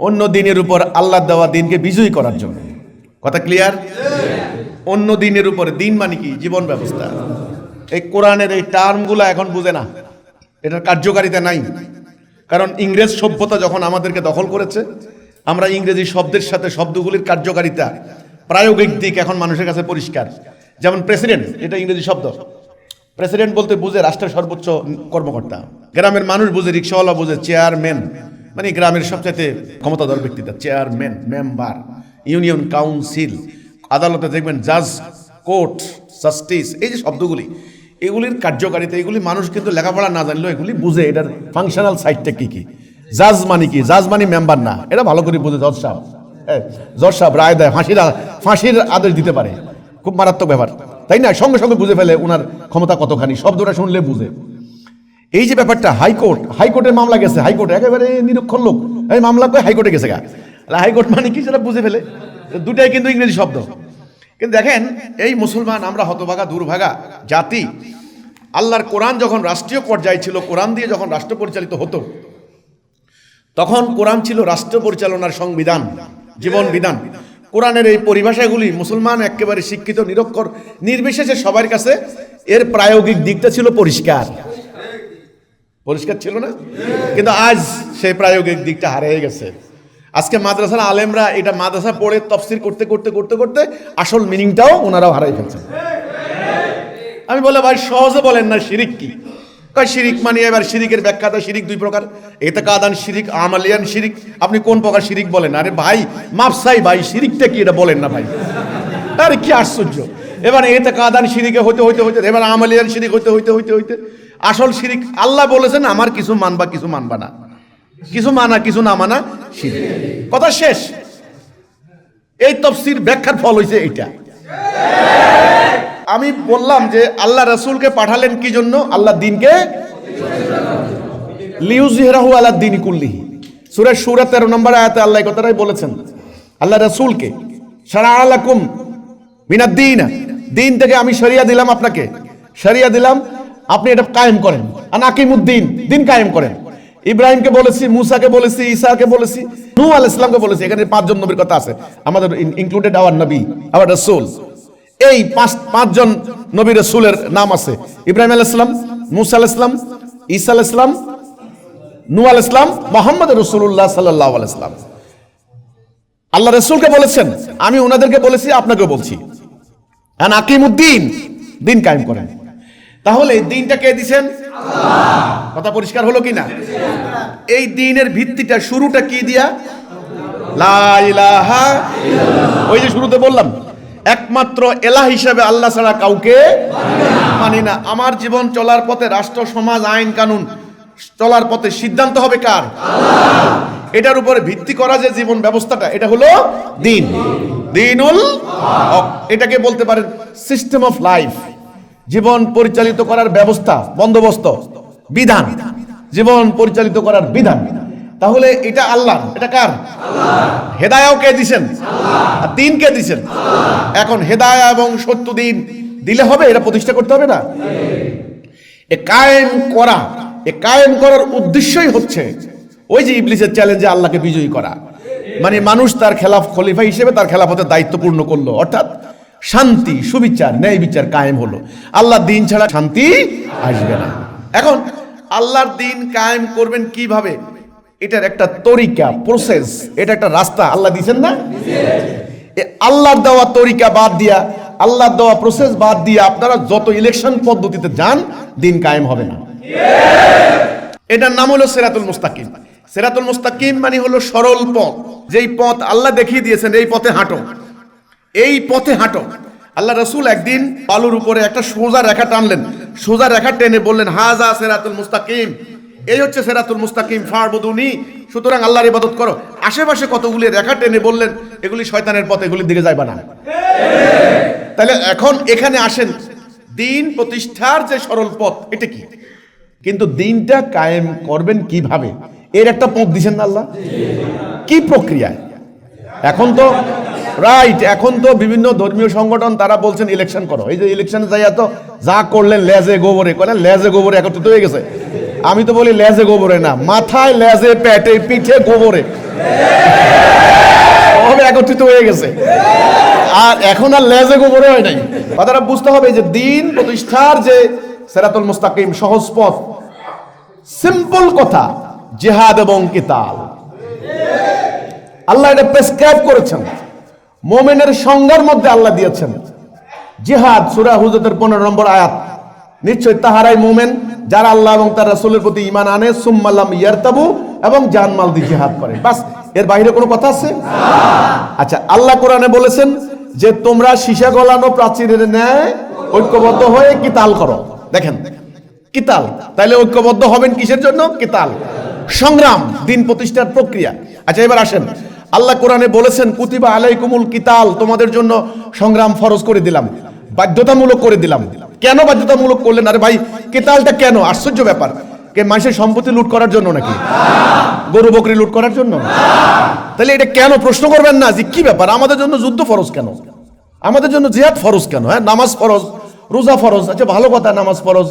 অন্য দিনের উপর আল্লাহ দেওয়া দিনকে বিজয়ী করার জন্য। কথা ক্লিয়ার? অন্য দিনের উপরে, দিন মানে কি? জীবন ব্যবস্থা। এই কোরআনের এই টার্মগুলো এখন বুঝে না, এটার কার্যকারিতা নাই। কারণ ইংরেজ সভ্যতা যখন আমাদেরকে দখল করেছে, আমরা ইংরেজি শব্দের সাথে শব্দগুলির কার্যকারিতা, প্রায়োগিক দিক এখন মানুষের কাছে পরিষ্কার। যেমন প্রেসিডেন্ট, এটা ইংরেজি শব্দ। প্রেসিডেন্ট বলতে বুঝে রাষ্ট্রের সর্বোচ্চ কর্মকর্তা। গ্রামের মানুষ বুঝে, রিক্সাওয়ালা বুঝে চেয়ারম্যান, মানে গ্রামের সবচেয়ে ক্ষমতাধর ব্যক্তিটা চেয়ারম্যান, মেম্বার, ইউনিয়ন কাউন্সিল। আদালতে দেখবেন জাজ, কোর্ট, জাস্টিস, এই যে শব্দগুলি, এগুলির কার্যকারিতা, এগুলি মানুষ কিন্তু লেখাপড়া না জানলেও এগুলি বুঝে এটার ফাংশনাল সাইডটা কি কি। জাজ মানে কি? জাজ মানে মেম্বার না, এটা ভালো করে বুঝে জজ সাহেব। জজ সাহেব রায় দেয়, ফাঁসির আদেশ দিতে পারে, খুব মারাত্মক ব্যাপার, তাই না? সঙ্গে সঙ্গে বুঝে ফেলে ওনার ক্ষমতা কতখানি, শব্দটা শুনলে বুঝে। এই যে ব্যাপারটা, হাইকোর্টের মামলা গেছে, হাইকোর্টে একেবারে নিরক্ষর লোক, এই মামলা করে হাইকোর্টে গেছে গা, হাইকোর্ট মানে কি সেটা বুঝে ফেলে। দুটাই কিন্তু ইংরেজি শব্দ। কিন্তু দেখেন, এই মুসলমান আমরা হতভাগা দুর্ভাগা জাতি, আল্লাহর কোরআন যখন রাষ্ট্রীয় পর্যায়ে ছিল, কোরআন দিয়ে যখন রাষ্ট্র পরিচালিত হতো, তখন কোরআন ছিল রাষ্ট্র পরিচালনার সংবিধান, জীবন বিধান। কোরআনের এই পরিভাষাগুলি মুসলমান একেবারে শিক্ষিত নিরক্ষর নির্বিশেষে সবার কাছে এর প্রায়োগিক দিকটা ছিল পরিষ্কার ছিল না? কিন্তু আজ সেই প্রায়োগিক দিকটা হারিয়ে গেছে। আজকে মাদ্রাসার আলেমরা এটা মাদ্রাসা পড়ে তাফসীর করতে করতে করতে করতে আসল মিনিংটাও ওনারাও হারিয়ে ফেলছেন। আমি বলে, ভাই সহজে বলেন না শিরিক কি? শিরিক মানে, এবার শিরিকের ব্যাখ্যা তো, শিরিক দুই প্রকার, ইতিকাদান শিরিক, আমালিয়ান শিরিক। আপনি কোন প্রকার শিরিক বলেন? আরে ভাই মাপসাই ভাই, শিরিকটা কি এটা বলেন না ভাই। আরে কি আশ্চর্য! এবার ইতিকাদান শিরিকে হইতে হইতে হইতে, এবার আমালিয়ান শিরিক হইতে হইতে হইতে হইতে আসল শিরিক। আল্লাহ বলেছেন আমার কিছু মানবা কিছু মানবা না, কিছু মানা কিছু না মানা শিরিক। কথা শেষ। এই তাফসীর ব্যাখ্যার ফল হইছে এইটা। আমি বললাম যে আল্লাহ রাসূলকে পাঠালেন কি জন্য? আল্লাহ দিনকে লিইয়ুযহিরাহু আলা দীনি কুল্লিহি। সূরা শূরা 13 নম্বর আয়াতে আল্লাহ এই কথাটাই বলেছেন। আল্লাহ রাসূলকে শারাআ লাকুম মিনাদ দীন, দিন থেকে আমি শরিয়া দিলাম, আপনাকে শরিয়া দিলাম, আপনি এটা কায়েম করেন। আনাকিমুদ্দিন, দিন কায়েম করেন। ইব্রাহিমকে বলেছি, মুসাকে বলেছি, ঈসাকে বলেছি, নূহ আলাইহিস সালামকে বলেছি। এখানে 5 জন নবীর কথা আছে, আমাদের ইনক্লুডেড আওয়ার নবী, আওয়ার রাসূল। এই 5 জন নবী রাসূলের নাম আছে। ইব্রাহিম আলাইহিস সালাম, মুসা আলাইহিস সালাম, ঈসা আলাইহিস সালাম, নূহ আলাইহিস সালাম, মুহাম্মদ রাসূলুল্লাহ সাল্লাল্লাহু আলাইহি সাল্লাম। আল্লাহ রাসূলকে বলেছেন, আমি ওনাদেরকে বলেছি, আপনাকেও বলছি, আনাকিমুদ্দিন, দিন কায়েম করেন। তাহলে দিনটা কে দিবেন? আল্লাহ। কথা পরিষ্কার হলো কিনা? এই দিনের ভিত্তিটা, শুরুটা কি দিয়া? লা ইলাহা ইল্লাল্লাহ। ওই যে শুরুতে বললাম, একমাত্র এলাহ হিসেবে আল্লাহ ছাড়া কাউকে মানি না। আমার জীবন চলার পথে, রাষ্ট্র সমাজ আইন কানুন চলার পথে সিদ্ধান্ত হবে কার? আল্লাহ। এটার উপরে ভিত্তি করা যে জীবন ব্যবস্থাটা, এটা হলো দিন, দিনুল হক। এটাকে বলতে পারেন সিস্টেম অফ লাইফ, জীবন পরিচালিত করার ব্যবস্থা, বন্দোবস্ত, বিধান, জীবন পরিচালিত করার বিধান। তাহলে এটা আল্লাহ, এটা কার? আল্লাহ। হেদায়াও কে দিবেন? আল্লাহ। আর দিন কে দিবেন? আল্লাহ। এখন হেদায়া এবং সত্য দিন দিলে হবে, এটা প্রতিষ্ঠা করতে হবে না? এ কায়েম করার উদ্দেশ্যই হচ্ছে ওই যে ইবলিসের চ্যালেঞ্জে আল্লাহকে বিজয়ী করা। মানে মানুষ তার খলিফা হিসেবে তার খেলাফতের দায়িত্ব পূর্ণ করলো, অর্থাৎ শান্তি, সুবিচার, ন্যায় বিচার কায়েম হলো। আল্লাহর দিন ছাড়া শান্তি আসবে না। এখন আল্লাহর দিন কায়েম করবেন কিভাবে? এটার একটা তরিকা, প্রসেস, এটা একটা রাস্তা আল্লাহ দিয়েছেন না? আল্লাহর দেওয়া তরিকা বাদ দিয়া, আল্লাহর দেওয়া প্রসেস বাদ দিয়ে আপনারা যত ইলেকশন পদ্ধতিতে যান, দিন কায়েম হবে না। এটার নাম হলো সিরাতুল মুস্তাকিম। সিরাতুল মুস্তাকিম মানে হলো সরল পথ। যেই পথ আল্লাহ দেখিয়ে দিয়েছেন, এই পথে হাঁটো, এই পথে হাঁটো। আল্লাহ রাসূল একদিন বালুর উপরে একটা সোজা রেখা টানলেন, সোজা রেখা টেনে বললেন, হাযা সিরাতুল মুস্তাকিম, এই হচ্ছে সিরাতুল মুস্তাকিম, ফা'বুদুনি, সুতরাং আল্লাহর ইবাদত করো। আশেপাশে কতগুলি রেখা টেনে বললেন, এগুলি শয়তানের পথ, এগুলির দিকে যাইবা না। তাহলে এখন এখানে আসেন, দিন প্রতিষ্ঠার যে সরল পথ, এটা কি? কিন্তু দিনটা কায়েম করবেন কিভাবে, এর একটা পথ দিচ্ছেন না আল্লাহ? কি প্রক্রিয়ায়? এখন তো রাইট, এখন তো বিভিন্ন ধর্মীয় সংগঠন তারা বলছেন ইলেকশন করো। এই যে ইলেকশনে যাইয়া তো যা করলেন লেজে গোবরে করেন, লেজে গোবরে একত্রিত হয়ে গেছে। আমি তো বলি লেজে গোবরে না, মাথায় লেজে পেটে পিঠে গোবরে একত্রিত হয়ে গেছে। আর এখন আর লেজে গোবরে হয় নাই। কথাটা বুঝতে হবে যে দিন প্রতিষ্ঠার যে সিরাতুল মুস্তাকিম, সহজ পথ, সিম্পল কথা, জিহাদ এবং কিতাল। আল্লাহ এটা প্রেসক্রাইব করেছেন, মুমিনের সংজ্ঞার মধ্যে আল্লাহ দিয়েছেন জিহাদ। সূরা হুজুরাতের 15 নম্বর আয়াত, নিশ্চয় তাহারাই মুমিন যারা আল্লাহ এবং তার রাসূলের প্রতি ঈমান আনে, সুম্মা লাম ইয়ারতাবু, এবং জানমাল দিয়ে জিহাদ করে। বাস, এর বাইরে কোনো কথা আছে? আচ্ছা, আল্লাহ কোরআনে বলেছেন যে তোমরা সীসা গলানো প্রাচীরের ন্যায় ঐক্যবদ্ধ হয়ে কিতাল করো। দেখেন, কিতাল, তাইলে ঐক্যবদ্ধ হবেন কিসের জন্য? কিতাল, সংগ্রাম, দিন প্রতিষ্ঠার প্রক্রিয়া। আচ্ছা, এবার আসেন, আল্লাহ কোরআনে বলেছেন কুতিবা আলাইকুমুল কিতাল, তোমাদের জন্য সংগ্রাম ফরজ করে দিলাম, বাধ্যতামূলক করে দিলাম। কেন বাধ্যতামূলক করলেন? আরে ভাই, কিতালটা কেন? আশ্চর্য ব্যাপার। কে মানুষের সম্পত্তি লুট করার জন্য নাকি? গরু বকরি লুট করার জন্য? তাহলে এটা কেন? প্রশ্ন করবেন না যে কি ব্যাপার, আমাদের জন্য যুদ্ধ ফরজ কেন, আমাদের জন্য জিহাদ ফরজ কেন? হ্যাঁ, নামাজ ফরজ, রোজা ফরজ। আচ্ছা, ভালো কথা, নামাজ ফরজ,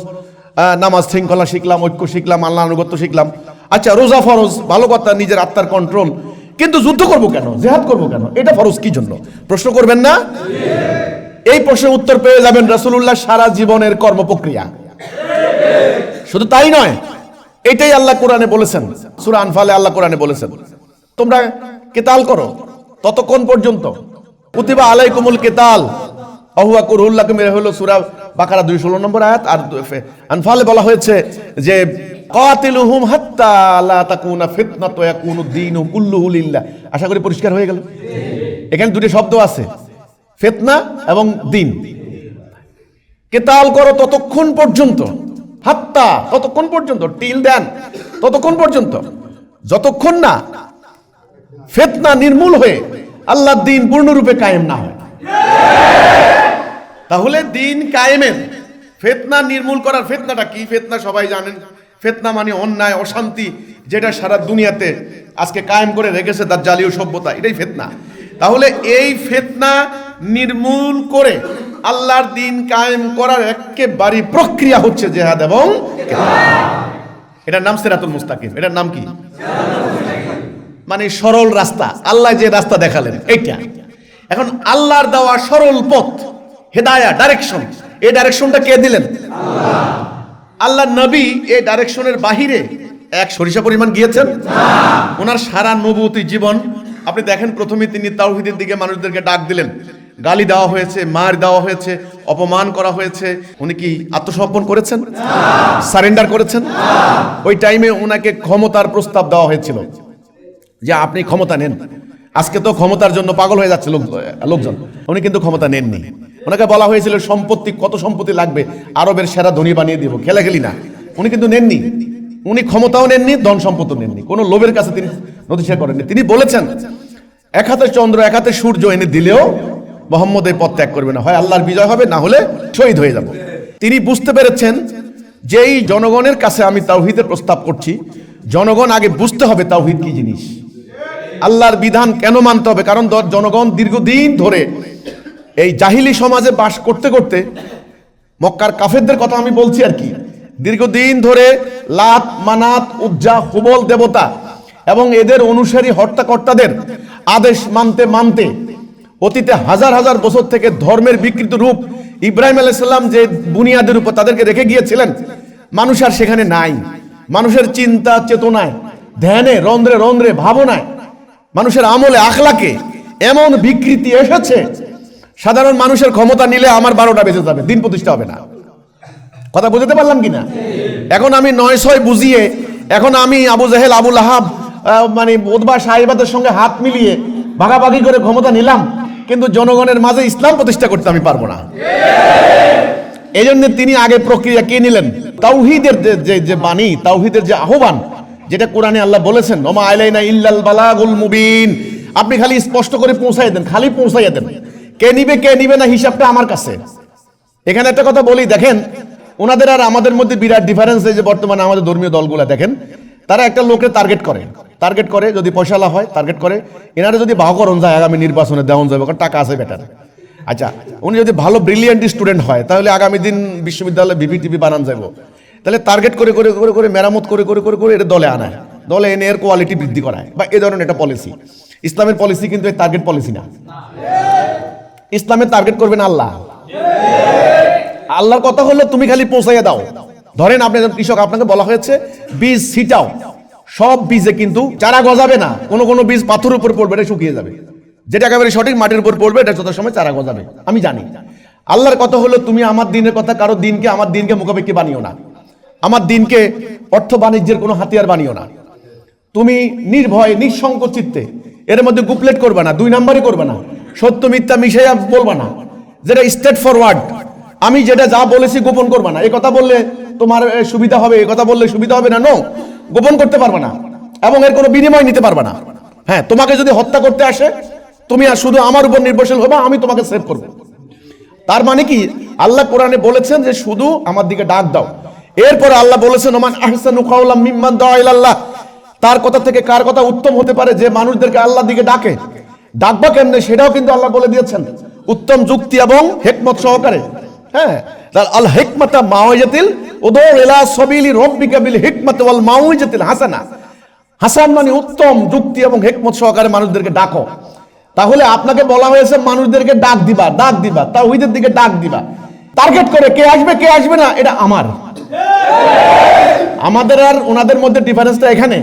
নামাজ শৃঙ্খলা শিখলাম, ঐক্য শিখলাম, আল্লাহ আনুগত্য শিখলাম। আচ্ছা, রোজা ফরজ, ভালো কথা, নিজের আত্মার কন্ট্রোল। কিন্তু যুদ্ধ করবো কেন, জিহাদ করবো কেন? এটা ফরজ কি জন্য? প্রশ্ন করবেন না? এই প্রশ্নের উত্তর পেয়ে যাবেন রাসূলুল্লাহ সারা জীবনের কর্ম প্রক্রিয়া। শুধু তাই নয়, এটাই আল্লাহ কোরআনে বলেছেন, সূরা আনফালে আল্লাহ কোরআনে বলেছেন তোমরা কিতাল করো ততক্ষণ পর্যন্ত। কুতিবা আলাইকুমুল কিতাল ওয়া কুরহুল লাকুম, এর হলো সূরা বাকারা 216 নম্বর আয়াত। আর আনফালে বলা হয়েছে যে কাতিলুহুম হাত্তা লা তাকুনা ফিতনাতু ওয়া ইয়াকুনুদ দীনু কুল্লুহু লিল্লাহ। আশা করি পরিষ্কার হয়ে গেল। এখানে দুটো শব্দ আছে, ফিতনা এবং দিন। কিতাল করো ততক্ষণ পর্যন্ত, হাত্তা ততক্ষণ পর্যন্ত, টিল দেন ততক্ষণ পর্যন্ত, যতক্ষণ না ফিতনা নির্মূল হয়ে আল্লাহর দ্বীন পূর্ণরূপে কায়েম না হয়। তাহলে দিন কায়েমের, ফিতনা নির্মূল করার। ফিতনাটা কি? ফিতনা সবাই জানেন, ফিতনা মানে অন্যায়, অশান্তি, যেটা সারা দুনিয়াতে আজকে কায়েম করে রেখেছে দাজ্জালীয় সভ্যতা, এটাই ফিতনা। তাহলে এই ফিতনা নির্মূল করে আল্লাহর দ্বীন কায়েম করার একেবারে প্রক্রিয়া হচ্ছে জিহাদ এবং এটার নাম সিরাতুল মুস্তাকিম। এটার নাম কি? মানে সরল রাস্তা, আল্লাহ যে রাস্তা দেখালেন এইটা। এখন আল্লাহর দেওয়া সরল পথ, হেদায়া, ডাইরেকশন, এই ডাইরেকশনটা কে দিলেন? আল্লাহ নবী এই ডাইরেকশনের বাহিরে এক সরিষা পরিমাণ গিয়েছেন? ওনার সারা নবুয়তি জীবন আপনি দেখেন, প্রথমে তিনি তাওহীদের দিকে মানুষদেরকে ডাক দিলেন, গালি দেওয়া হয়েছে, মার দেওয়া হয়েছে, অপমান করা হয়েছে। উনি কি আত্মসমর্পণ করেছেন? সারেন্ডার করেছেন? ওই টাইমে ওনাকে ক্ষমতার প্রস্তাব দেওয়া হয়েছিল যে আপনি ক্ষমতা নেন। আজকে তো ক্ষমতার জন্য পাগল হয়ে যাচ্ছে লোকজন। উনি কিন্তু ক্ষমতা নেননি। ওনাকে বলা হয়েছিল সম্পত্তি, কত সম্পত্তি লাগবে, আরবের সেরা ধনী বানিয়ে দিব, খেলাখেলি না। উনি কিন্তু নেননি। উনি ক্ষমতাও নেননি, ধন সম্পত্তি নেননি, কোনো লোভের কাছে তিনি নতিস্বীকার করেননি। তিনি বলেছেন এক হাতে চন্দ্র এক হাতে সূর্য এনে দিলেও মুহাম্মদ এই পথ ত্যাগ করবে না, হয় আল্লাহর বিজয় হবে, না হলে শহীদ হয়ে যাব। তিনি বুঝতে পেরেছেন যে এই জনগণের কাছে আমি তাওহীদের প্রস্তাব করছি, জনগণ আগে বুঝতে হবে তাওহীদ কি জিনিস, আল্লাহর বিধান কেন মানতে হবে। কারণ জনগণ দীর্ঘদিন ধরে এই জাহিলি সমাজে বাস করতে করতে, মক্কার কাফেরদের কথা আমি বলছি আর কি, দীর্ঘদিন ধরে লাত, মানাত, উজ্জা, হুবল দেবতা এবং এদের অনুসারী হর্তাকর্তাদের আদেশ মানতে মানতে অতীতে হাজার হাজার বছর থেকে ধর্মের বিকৃত রূপ ইব্রাহিম আলাইহিস সালাম যে বুনিয়াদের উপর তাদেরকে রেখে গিয়েছিলেন, মানুষ আর সেখানে নাই। মানুষের চিন্তা চেতনায়, ধ্যানে, রন্ধ্রে রন্ধ্রে, ভাবনায়, মানুষের আমলে, আখলাকে এমন বিকৃতি এসেছে, সাধারণ মানুষের ক্ষমতা নিলে আমার 12টা বেজে যাবে, দিন প্রতিষ্ঠা হবে না। কথা বুঝতে পারলাম কিনা? এখন আমি 9-6 বুঝিয়ে, এখন আমি আবু জাহেল, আবু লাহাব, মানে উতবা, সাহিবাদের সঙ্গে হাত মিলিয়ে ভাগাভাগি করে ক্ষমতা নিলাম, কিন্তু জনগণের মাঝে ইসলাম প্রতিষ্ঠা করতে আমি পারবো না। এই জন্য তিনি আগে প্রক্রিয়া কে নিলেন? তাওহীদের যে বাণী, তাওহীদের যে আহ্বান, যেটা কোরআনে আল্লাহ বলেছেন ওমা আলাইনা ইল্লাল বালাগুল মুবিন, আপনি খালি স্পষ্ট করে পৌঁছাই দেন, খালি পৌঁছাইয়া দেন। কে নিবে কে নিবে না হিসাবটা আমার কাছে। এখানে একটা কথা বলি, দেখেন ওনাদের আর আমাদের মধ্যে বিরাট ডিফারেন্স, এই যে বর্তমানে আমাদের ধর্মীয় দলগুলা দেখেন, তারা একটা লোকের টার্গেট করে যদি পয়সালা হয় টার্গেট করে এনারা যদি বাহকরণ যায় আগামী নির্বাচনে দেওয়া যাবে, কারণ টাকা আছে বেটার। আচ্ছা, উনি যদি ভালো ব্রিলিয়েন্ট স্টুডেন্ট হয় তাহলে আগামী দিন বিশ্ববিদ্যালয়ে ভিভিটিভি বানান যাবো, তাহলে টার্গেট করে করে করে করে মেরামত করে করে করে করে এটা দলে আনায়, দলে এনে এর কোয়ালিটি বৃদ্ধি করায়, বা এ ধরনের একটা পলিসি। ইসলামের পলিসি কিন্তু এই টার্গেট পলিসি না। ইসলামের টার্গেট করবেন আল্লাহ। আল্লাহর কথা হলো তুমি খালি পৌঁছাইয়া দাও। ধরেন আপনি একজন কৃষক, আপনাকে বলা হয়েছে বীজ ছিটাও, সব বীজে কিন্তু চারা গজাবে না, কোনো বীজ পাথরের উপর পড়বে, এটা শুকিয়ে যাবে, যেটা একেবারে সঠিক মাটির উপর পড়বে এটা যত সময় চারা গজাবে। আমি জানি আল্লাহর কথা হলো তুমি আমার দিনের কথা কারো দিনকে আমার দিনকে মুখাপেক্ষি বানিও না, আমার দিনকে অর্থ বাণিজ্যের কোনো হাতিয়ার বানিও না। তুমি নির্ভয় নিঃসংক চিত্তে এর মধ্যে গুপলেট করবে না, দুই নাম্বারই করবে না, সত্য মিথ্যা মিশাইয়া বলবে না, যেটা স্ট্রেট ফরওয়ার্ড, আমি যেটা যা বলেছি গোপন করবে না। এই কথা বললে তোমার সুবিধা হবে, এই কথা বললে সুবিধা হবে না, নো, গোপন করতে পারবে না এবং এর কোনো বিনিময় নিতে পারবে না। হ্যাঁ, তোমাকে যদি হত্যা করতে আসে তুমি আর শুধু আমার উপর নির্ভরশীল হবে, আমি তোমাকে সেভ করবো। তার মানে কি, আল্লাহ কোরআনে বলেছেন যে শুধু আমার দিকে ডাক দাও। এরপরে আল্লাহ বলেছেন ওমান আহসানু কাওলাম মিম্মান দাআ ইলাল্লাহ, তার কথা থেকে কার কথা উত্তম হতে পারে যে মানুষদেরকে আল্লাহর দিকে ডাকে। ডাকবা কেমনে সেটাও কিন্তু আল্লাহ বলে দিয়েছেন, উত্তম যুক্তি এবং হিকমত সহকারে। হ্যাঁ, আল হিকমাতা মাউইজাতিল উদু ইলা সাবিলি রাব্বিকা বিল হিকমাতি ওয়াল মাউইজাতিল হাসানা। হাসান মানে উত্তম যুক্তি এবং হিকমত সহকারে মানুষদেরকে ডাকো। তাহলে আপনাকে বলা হয়েছে মানুষদেরকে ডাক দিবা, তাওহীদের দিকে ডাক দিবা। টার্গেট করে কে আসবে না এটা আমার। আমাদের আর ওনাদের মধ্যে ডিফারেন্সটা এখানে।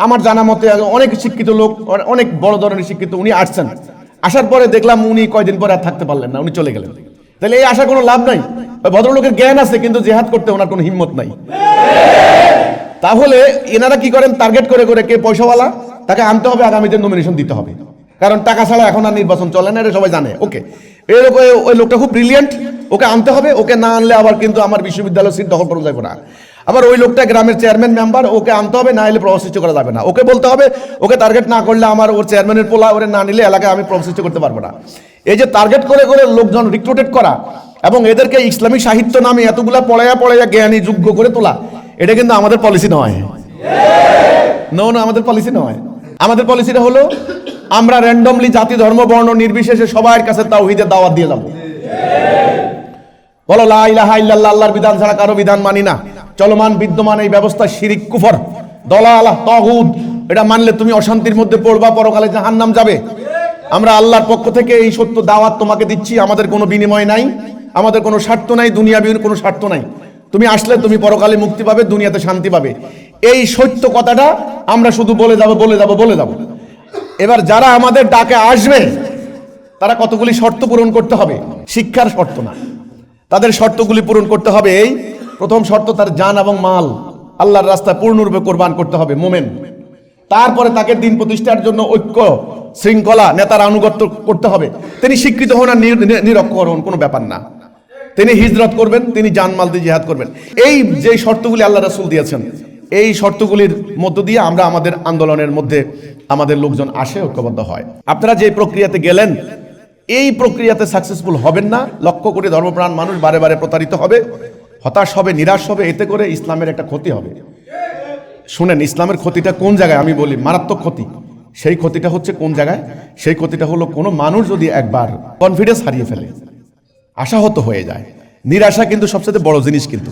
আমার জানা মতে অনেক শিক্ষিত লোক, অনেক বড় ধরনের শিক্ষিত, উনি আসছেন, আসার পরে দেখলাম উনি কয়দিন পরে আর থাকতে পারলেন না, উনি চলে গেলেন। তাহলে এই আশা কোনো লাভ নাই। ভদ্রলোকের জ্ঞান আছে কিন্তু জেহাদ করতে ওনার কোনো হিম্মত নাই। তাহলে এনারা কি করেন, টার্গেট করে করে কে পয়সাওয়ালা তাকে আনতে হবে, আগামীতে নমিনেশন দিতে হবে, কারণ টাকা ছাড়া এখন আর নির্বাচন চলে না, এটা সবাই জানে। ওকে, ওই লোকটা খুব ব্রিলিয়েন্ট, ওকে আনতে হবে, ওকে না আনলে আবার কিন্তু আমার বিশ্ববিদ্যালয় সিট দখল করা যাবে না। আবার ওই লোকটা গ্রামের চেয়ারম্যান মেম্বার, ওকে আনতে হবে, না এলে প্রভাব করা যাবে না। ওকে বলতে হবে ওকে টার্গেট না করলে আমার ওর চেয়ারম্যানের পোলা, ওরে না নিলে এলাকায় আমি প্রভাব করতে পারবো না। এই যে টার্গেট করে করে লোকজন রিক্রুটেড করা এবং এদেরকে ইসলামিক সাহিত্য নামে এতগুলা পড়াইয়া জ্ঞানী যোগ্য করে তোলা, এটা কিন্তু আমাদের পলিসি নয়। না, আমাদের পলিসি নয়। আমাদের পলিসিটা হলো আমরা র্যান্ডমলি জাতি ধর্ম বর্ণ নির্বিশেষে সবার কাছে তাওহীদের দাওয়াত দিয়ে যাব। বলো লা ইলাহা ইল্লাল্লাহ, আল্লাহর বিধান ছাড়া কারো বিধান মানি না। চলমান বিদ্যমান এই ব্যবস্থা শিরিক, কুফর, দলালাহ, তাগুত, এটা মানলে তুমি অশান্তির মধ্যে পড়বা, পরকালে জাহান্নাম যাবে। আমরা আল্লাহর পক্ষ থেকে এই সত্য দাওয়াত তোমাকে দিচ্ছি, আমাদের কোনো বিনিময় নাই, আমাদের কোনো স্বার্থ নাই, দুনিয়াবি কোনো স্বার্থ নাই। তুমি আসলে তুমি পরকালে মুক্তি পাবে, দুনিয়াতে শান্তি পাবে। এই সত্য কথাটা আমরা শুধু বলে যাব। এবার যারা আমাদের ডাকে আসবে তারা কতগুলি শর্ত পূরণ করতে হবে, শিক্ষার শর্ত না, তাদের শর্তগুলি পূরণ করতে হবে। এই প্রথম শর্ত, তার জান এবং মাল আল্লাহর রাস্তায় পূর্ণরূপে কোরবান করতে হবে, মোমেন। তারপরে তাকে দিন প্রতিষ্ঠার জন্য ঐক্য শৃঙ্খলা নেতার আনুগত্য করতে হবে। তিনি শিক্ষিত হন আর নিরক্ষর হন, কোনো ব্যাপার না। তিনি হিজরত করবেন, তিনি জানমাল দিয়ে জিহাদ করবেন। এই যে শর্তগুলি আল্লাহ রাসূল দিয়েছেন, এই শর্তগুলির মধ্য দিয়ে আমরা আমাদের আন্দোলনের মধ্যে আমাদের লোকজন আসে, ঐক্যবদ্ধ হয়। আপনারা যে প্রক্রিয়াতে গেলেন এই প্রক্রিয়াতে সাকসেসফুল হবেন না। লক্ষ কোটি ধর্মপ্রাণ মানুষ বারে বারে প্রতারিত হবে, হতাশ হবে, নিরাশ হবে। এতে করে ইসলামের একটা ক্ষতি হবে। শুনেন, ইসলামের ক্ষতিটা কোন জায়গায় আমি বলি, মারাত্মক ক্ষতি। সেই ক্ষতিটা হচ্ছে কোন জায়গায়? সেই ক্ষতিটা হলো কোনো মানুষ যদি একবার কনফিডেন্স হারিয়ে ফেলে, আশাহত হয়ে যায়। নিরাশা কিন্তু সবচেয়ে বড় জিনিস। কিন্তু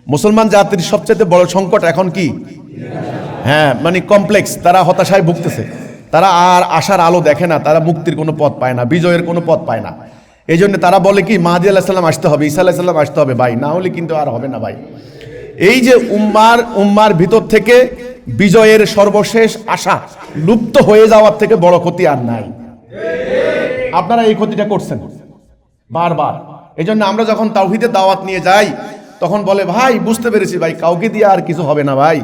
মুসলমান জাতির সবচেয়ে বড় সংকট এখন কি? হ্যাঁ, মানে কমপ্লেক্স। তারা হতাশায় ভুগতেছে, তারা আর আশার আলো দেখে না, তারা মুক্তির কোনো পথ পায় না, বিজয়ের কোনো পথ পায় না। এই জন্য তারা বলে কি, মাহদী আলাইহিস সালাম আসতে হবে, ঈসা আলাইহিস সালাম আসতে হবে ভাই, না হলে কিন্তু আর হবে না ভাই। এই যে উম্মার ভিতর থেকে বিজয়ের সর্বশেষ আশা লুপ্ত হয়ে যাওয়ার থেকে বড় ক্ষতি আর নাই। আপনারা এই ক্ষতিটা করছেন বারবার। এই জন্য আমরা যখন তাওহীদের দাওয়াত নিয়ে যাই তখন বলে, ভাই বুঝতে পেরেছি ভাই, কাউকে দিয়ে আর কিছু হবে না ভাই,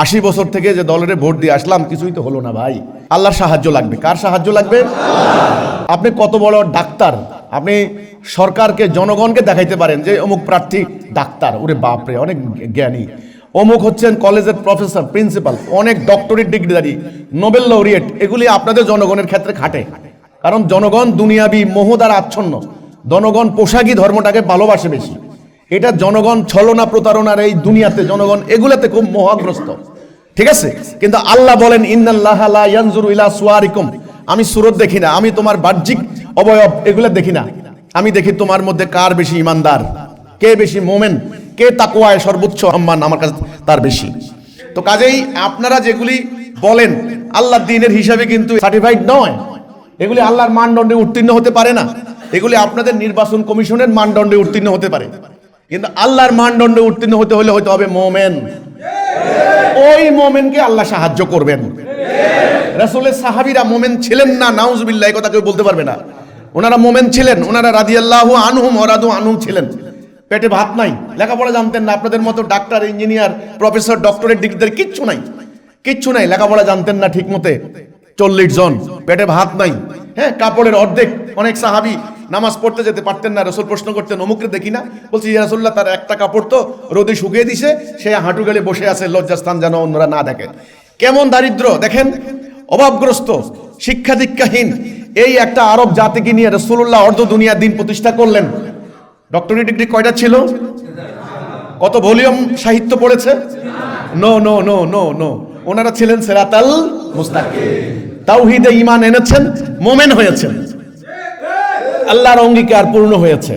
80 বছর থেকে যে দলের ভোট দিয়ে আসলাম কিছুই তো হলো না ভাই, আল্লাহর সাহায্য লাগবে। কার সাহায্য লাগবে? আপনি কত বড় ডাক্তার, আপনি সরকারকে জনগণকে দেখাইতে পারেন যে অমুক প্রার্থী ডাক্তার, ওরে বাপরে অনেক জ্ঞানী, অমুক হচ্ছেন কলেজের প্রফেসর, প্রিন্সিপাল, অনেক ডক্টরেট ডিগ্রিধারী, নোবেল লরিয়েট। এগুলি আপনাদের জনগণের ক্ষেত্রে খাটে, কারণ জনগণ দুনিয়াবি মোহ দ্বারা আচ্ছন্ন, জনগণ পোশাকি ধর্মটাকে ভালোবাসে বেশি। এটা জনগণ ছলনা প্রতারণার এই দুনিয়াতে জনগণ এগুলাতে খুব মোহগ্রস্ত। ঠিক আছে, কিন্তু আল্লাহ বলেন ইন্নাল্লাহা লা ইয়ানজুরু ইলা সুওয়ারিকুম, আমি সুরত দেখি না, আমি তোমার বাহ্যিক অবয়ব এগুলো দেখি না, আমি দেখি তোমার মধ্যে কার বেশি ইমানদার, কে বেশি মোমেন, কে তাকওয়ায় সর্বোচ্চ সম্মান আমার কাছে তার বেশি। তো কাজেই আপনারা যেগুলি বলেন আল্লাহর দ্বীনের হিসাবে কিন্তু সার্টিফাইড নয়, এগুলি আল্লাহর মানদণ্ডে উত্তীর্ণ হতে পারে না, এগুলি আপনাদের নির্বাচন কমিশনের মানদণ্ডে উত্তীর্ণ হতে পারে, কিন্তু আল্লাহর মানদণ্ডে উত্তীর্ণ হতে হলে হতে হবে মোমেন। ওই মোমেনকে আল্লাহ সাহায্য করবেন। রাসূলের সাহাবীরা মোমেন ছিলেন না, নাউজুবিল্লাহ, এই কথা কেউ বলতে পারবে না। ওনারা মোমেন ছিলেন, ওনারা রাদিয়াল্লাহু আনহুম ওয়া রাদু আনহুম ছিলেন। পেটে ভাত নাই, লেখাপড়া জানতেন না, আপনাদের মতো ডাক্তার, ইঞ্জিনিয়ার, প্রফেসর, ডক্টরেট ডিগ্রিদের কিচ্ছু নাই, কিচ্ছু নাই, লেখাপড়া জানতেন না ঠিক মতে। 40 জন, পেটে ভাত নাই, হ্যাঁ, কাপড়ের অর্ধেক। অনেক সাহাবী নামাজ পড়তে যেতে পারতেন না, রাসূল প্রশ্ন করতেন, অমুককে দেখি না, বলছি ইয়া রাসূলুল্লাহ, তার একটা কাপড় তো রোদে শুকিয়ে দিছে, সে হাঁটু গেলে বসে আছে, লজ্জাস্থান যেন অন্যরা না দেখে। কেমন দারিদ্র দেখেন, অভাবগ্রস্ত, শিক্ষা দীক্ষাহীন এই একটা আরব জাতিকে নিয়ে রাসূলুল্লাহ অর্ধ দুনিয়া দিন প্রতিষ্ঠা করলেন। ডক্টরেট ডিগ্রি কয়টা ছিল? কত ভলিউম সাহিত্য পড়েছে? No no no no no, ওনারা ছিলেন সিরাতাল মুস্তাকিম, তাওহীদে ঈমান এনেছেন, মুমিন হয়েছেন, আল্লাহর অঙ্গীকার পূর্ণ হয়েছে।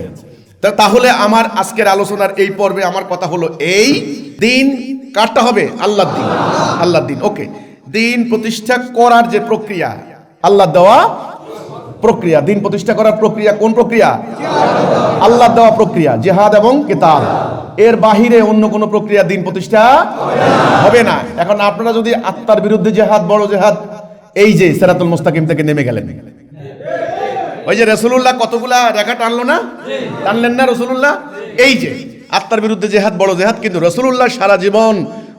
তাহলে আমার আজকের আলোচনার এই পর্বে আমার কথা হলো, এই দিন কাটতে হবে আল্লাহর দিন, আল্লাহর দিন। ওকে, দিন প্রতিষ্ঠা করার যে প্রক্রিয়া, আল্লাহ দেওয়া প্রক্রিয়া, দিন প্রতিষ্ঠা করার প্রক্রিয়া কোন প্রক্রিয়া? আল্লাহ দেওয়া প্রক্রিয়া, জিহাদ এবং কিতাব। এর বাহিরে অন্য কোন প্রক্রিয়া দিন প্রতিষ্ঠা হবে না। এখন আপনারা যদি আত্মার বিরুদ্ধে জিহাদ, বড় জিহাদ, এই যে সিরাতুল মুস্তাকিম থেকে নেমে গেলেন, ওই যে রাসূলুল্লাহ কতগুলা রেখা টানলো না, টানলেন না রাসূলুল্লাহ? এই যে আত্মার বিরুদ্ধে জিহাদ বড় জিহাদ, কিন্তু রাসূলুল্লাহ সারা জীবন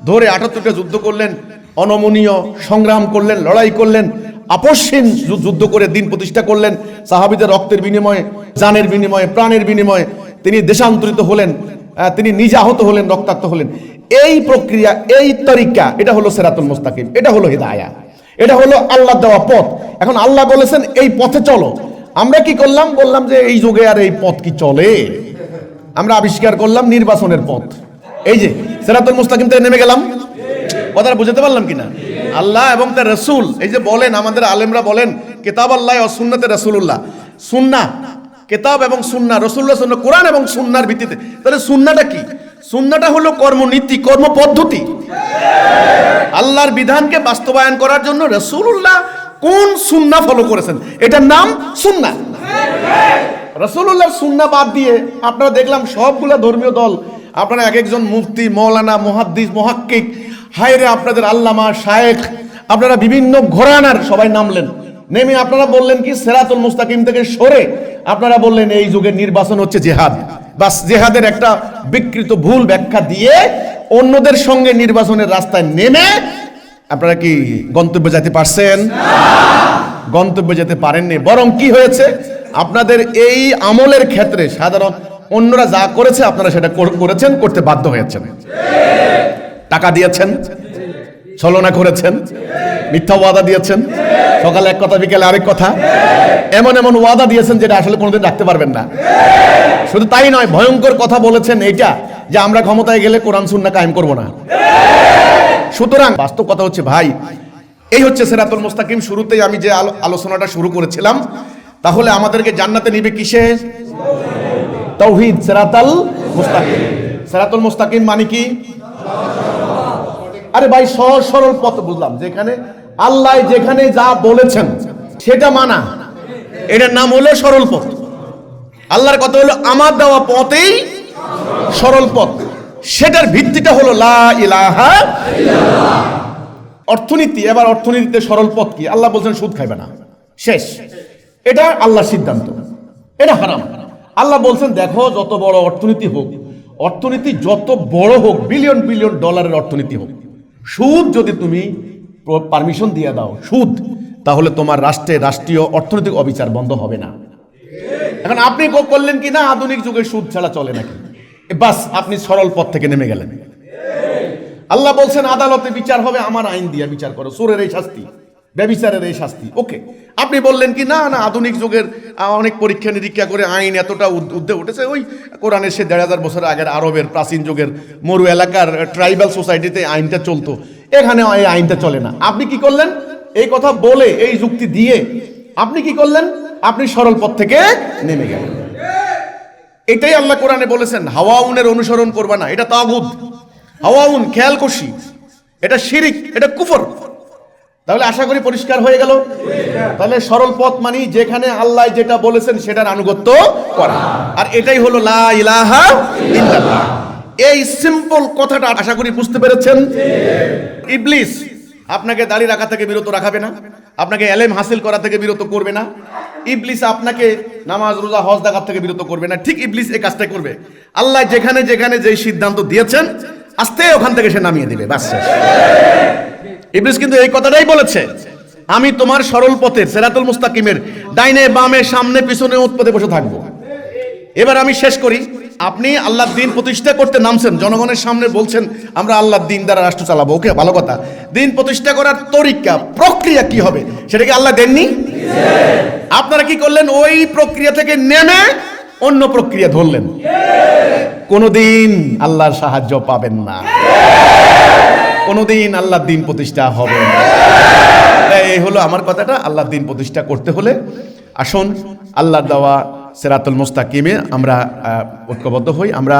ধরে 78টা যুদ্ধ করলেন, অনমনীয় সংগ্রাম করলেন, লড়াই করলেন, আপসহীন যুদ্ধ করে দিন প্রতিষ্ঠা করলেন। সাহাবীদের রক্তের বিনিময়ে, জানের বিনিময়ে, প্রাণের বিনিময়ে তিনি দেশান্তরিত হলেন, তিনি নিজে আহত হলেন, রক্তাক্ত হলেন। এই প্রক্রিয়া, এই তরিকা, এটা হলো সিরাতুল মুস্তাকিম, এটা হলো হিদায়াত, এটা হলো আল্লাহ দেওয়া পথ। এখন আল্লাহ বলেছেন এই পথে চলো। আমরা কি করলাম? বললাম যে এই যুগে আর এই পথ কি চলে? আমরা আবিষ্কার করলাম নির্বাচনের পথ। এই যে সিরাতুল মুস্তাকিম থেকে নেমে গেলাম। কথাটা বুঝতে পারলাম কিনা? আল্লাহ এবং তার রাসূল, এই যে বলেন আমাদের আলেমরা বলেন কিতাব আল্লাহ ও সুন্নাতে রাসূলুল্লাহ, সুন্নাহ, কিতাব এবং সুন্নাহ, রাসূলুল্লাহ সুন্নাহ, কোরআন এবং সুন্নাহর ভিত্তিতে। তাহলে সুন্নাহটা কি? সুন্নাহটা হলো কর্মনীতি, কর্মপদ্ধতি। আল্লাহর বিধানকে বাস্তবায়ন করার জন্য রাসূলুল্লাহ কোন সুন্নাহ ফলো করেছেন, এটার নাম সুন্নাহ। রাসূলুল্লাহর সুন্নাহ বাদ দিয়ে আপনারা দেখলাম সবগুলা ধর্মীয় দল, আপনারা এক একজন মুফতি, মাওলানা, মুহাদ্দিস, মুহাক্কিক, হায়রে আপনাদের আল্লামা, শায়েখ, আপনারা বিভিন্ন ঘরানার সবাই নামলেন, নেমে আপনারা বললেন কি সিরাতুল মুস্তাকিম থেকে সরে আপনারা বললেন এই যুগের নির্বাচন হচ্ছে জিহাদ। বাস, জিহাদের একটা বিকৃত ভুল ব্যাখ্যা দিয়ে অন্যদের সঙ্গে নির্বাচনের রাস্তায় নেমে আপনারা কি গন্তব্যে যেতে পারছেন? গন্তব্যে যেতে পারেননি। বরং কি হয়েছে, আপনাদের এই আমলের ক্ষেত্রে সাধারণ অন্যরা যা করেছে আপনারা সেটা করেছেন, করতে বাধ্য হয়েছেন। টাকা দিয়েছেন, ছলনা করেছেন, মিথ্যা ওয়াদা দিয়েছেন, সকালে এক কথা বিকেলে আরেক কথা, এমন এমন ওয়াদা দিয়েছেন যেটা আসলে কোনোদিন রাখতে পারবেন না। শুধু তাই নয়, ভয়ঙ্কর কথা বলেছেন এইটা যে আমরা ক্ষমতায় গেলে কোরআন সুন্নাহ কায়েম করব না। সুতরাং বাস্তব কথা হচ্ছে ভাই, এই হচ্ছে সিরাতুল মুস্তাকিম। শুরুতেই আমি যে আলোচনাটা শুরু করেছিলাম, তাহলে আমাদেরকে জান্নাতে নিবে কিসে? তাওহীদ, সিরাতুল মুস্তাকিম। সিরাতুল মুস্তাকিম মানে কি? আরে ভাই, সহজ সরল পথ বুঝলাম, যেখানে আল্লাহ যেখানে যা বলেছেন সেটা মানা, এটার নাম হলো সরল পথ। আল্লাহর কথা হলো আমার দেওয়া পথেই সরল পথ, সেটার ভিত্তিটা হলো লা ইলাহা ইল্লাল্লাহ। অর্থনীতি, এবার অর্থনীতিতে সরল পথ কি? আল্লাহ বলছেন সুদ খাইবে না, শেষ। এটা আল্লাহর সিদ্ধান্ত, এটা হারাম। আল্লাহ বলছেন দেখো যত বড় অর্থনীতি হোক, অর্থনীতি যত বড় হোক, বিলিয়ন বিলিয়ন ডলারের অর্থনীতি হোক, সুদ যদি তুমি পারমিশন দিয়ে দাও, সুদ, তাহলে তোমার রাষ্ট্রীয় অর্থনৈতিক অবিচার বন্ধ হবে না। এখন আপনি করলেন কি না, আধুনিক যুগে সুদ ছাড়া চলে নাকি, বাস আপনি সরল পথ থেকে নেমে গেলেন। আল্লাহ বলছেন আদালতে বিচার হবে, আমার আইন দিয়ে বিচার করো, চোরের এই শাস্তি, ব্যভিচারের এই শাস্তি। ওকে, আপনি বললেন কি না না, আধুনিক যুগের অনেক পরীক্ষা নিরীক্ষা করে আইন এতটা ঊর্ধ্বে উঠেছে, ওই কোরআনের সে 1500 বছর আগের আরবের প্রাচীন যুগের মরু এলাকার ট্রাইবাল সোসাইটিতে আইনটা চলতো, এখানে এই আইনটা চলে না। আপনি কি করলেন? এই কথা বলে, এই যুক্তি দিয়ে আপনি কি করলেন? আপনি সরল পথ থেকে নেমে গেলেন। এটাই আল্লাহ কোরআনে বলেছেন, হাওয়াউনের অনুসরণ করবা না, এটা তাগুত। হাওয়াউন খেয়াল করছি, এটা শিরিক, এটা কুফর। তাহলে আশা করি পরিষ্কার হয়ে গেল। তাহলে সরল পথ মানে যেখানে আল্লাহ যেটা বলেছেন সেটার আনুগত্য করা, আর এটাই হলো লা ইলাহা ইল্লাল্লাহ। এই সিম্পল কথাটা আশা করি বুঝতে পেরেছেন। ইবলিস আপনাকে দাড়ি রাখা থেকে বিরত রাখাবে না, আপনাকে এলেম হাসিল করা থেকে বিরত করবে না। ইবলিস আপনাকে নামাজ রোজা হজ জাকাত থেকে বিরত করবে না। ঠিক ইবলিস এই কাজটা করবে। আল্লাহ যেখানে যেখানে যেই সিদ্ধান্ত দিয়েছেন আস্তে ওখান থেকে সে নামিয়ে দিবে, বাস শেষ। ইবলিস কিন্তু এই কথাটাই বলেছে, আমি তোমার সরল পথের সিরাতুল মুস্তাকিমের ডাইনে বামে সামনে পিছনে উৎপদে বসে থাকবো। এবার আমি শেষ করি। আপনি আল্লাহর দ্বীন প্রতিষ্ঠা করতে নামছেন, জনগণের সামনে বলছেন আমরা আল্লাহর দ্বীন দ্বারা রাষ্ট্র চালাবো। ওকে, ভালো কথা। দ্বীন প্রতিষ্ঠা করার তরিকা প্রক্রিয়া কি হবে সেটা কি আল্লাহ দেননি? আপনারা কি করলেন? ওই প্রক্রিয়া থেকে নেমে অন্য প্রক্রিয়া ধরলেন। কোনদিন আল্লাহর সাহায্য পাবেন না, কোনদিন আল্লাহর দ্বীন প্রতিষ্ঠা হবে না। এই হলো আমার কথাটা। আল্লাহর দ্বীন প্রতিষ্ঠা করতে হলে আসুন আল্লাহর দেওয়া সিরাতুল মুস্তাকিমে আমরা ঐক্যবদ্ধ হই। আমরা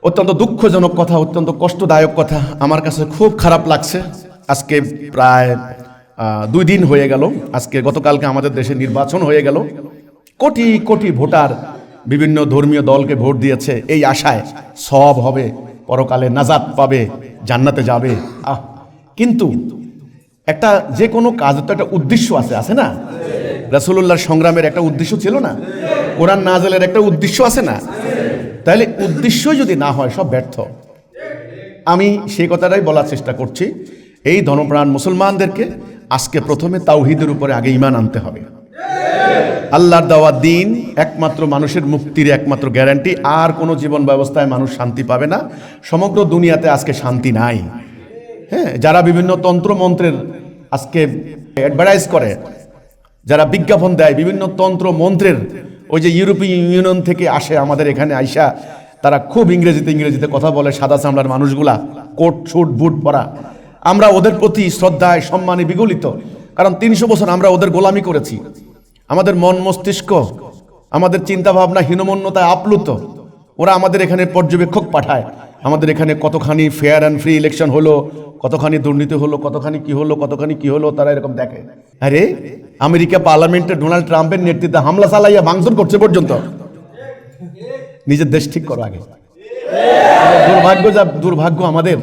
অত্যন্ত দুঃখজনক কথা, অত্যন্ত কষ্টদায়ক কথা, আমার কাছে খুব খারাপ লাগছে। আজকে প্রায় 2 দিন হয়ে গেল, আজকে গতকালকে আমাদের দেশে নির্বাচন হয়ে গেল। কোটি কোটি ভোটার বিভিন্ন ধর্মীয় দলকে ভোট দিয়েছে এই আশায় সওয়াব হবে, পরকালে নাজাত পাবে, জান্নাতে যাবে। কিন্তু একটা যে কোনো কাজ তো একটা উদ্দেশ্য আছে না? রাসূলুল্লাহর সংগ্রামের একটা উদ্দেশ্য ছিল না? কোরআন নাযিলের একটা উদ্দেশ্য আছে না? তাহলে উদ্দেশ্য যদি না হয় সব ব্যর্থ। আমি সেই কথাটাই বলার চেষ্টা করছি। এই ধর্মপ্রাণ মুসলমানদেরকে আজকে প্রথমে তাওহীদের উপরে আগে ঈমান আনতে হবে। আল্লাহর দেওয়া দ্বীন একমাত্র মানুষের মুক্তির একমাত্র গ্যারান্টি। আর কোনো জীবন ব্যবস্থায় মানুষ শান্তি পাবে না। সমগ্র দুনিয়াতে আজকে শান্তি নাই। হ্যাঁ, যারা বিভিন্ন তন্ত্র মন্ত্রের আজকে অ্যাডভার্টাইজ করে, যারা বিজ্ঞাপন দেয় বিভিন্ন তন্ত্র মন্ত্রের, ওই যে ইউরোপীয় ইউনিয়ন থেকে আসে আমাদের এখানে আইসা, তারা খুব ইংরেজিতে কথা বলে, সাদা চামড়ার মানুষগুলা, কোট শুট বুট পরা। আমরা ওদের প্রতি শ্রদ্ধায় সম্মানে বিগলিত, কারণ 300 বছর আমরা ওদের গোলামি করেছি। আমাদের মন মস্তিষ্ক, আমাদের চিন্তা ভাবনা হীনমন্যতায় আপ্লুত। ওরা আমাদের এখানে পর্যবেক্ষক পাঠায়, আমাদের এখানে কতখানি ফেয়ার অ্যান্ড ফ্রি ইলেকশন হলো, কতখানি দুর্নীতি হলো, কতখানি কি হলো, তারা এরকম দেখে। আরে আমেরিকা পার্লামেন্টে ডোনাল্ড ট্রাম্পের নেতৃত্বে হামলা চালাইয়া ভাঙচুর করছে পর্যন্ত। নিজের দেশ ঠিক করো আগে। দুর্ভাগ্য আমাদের,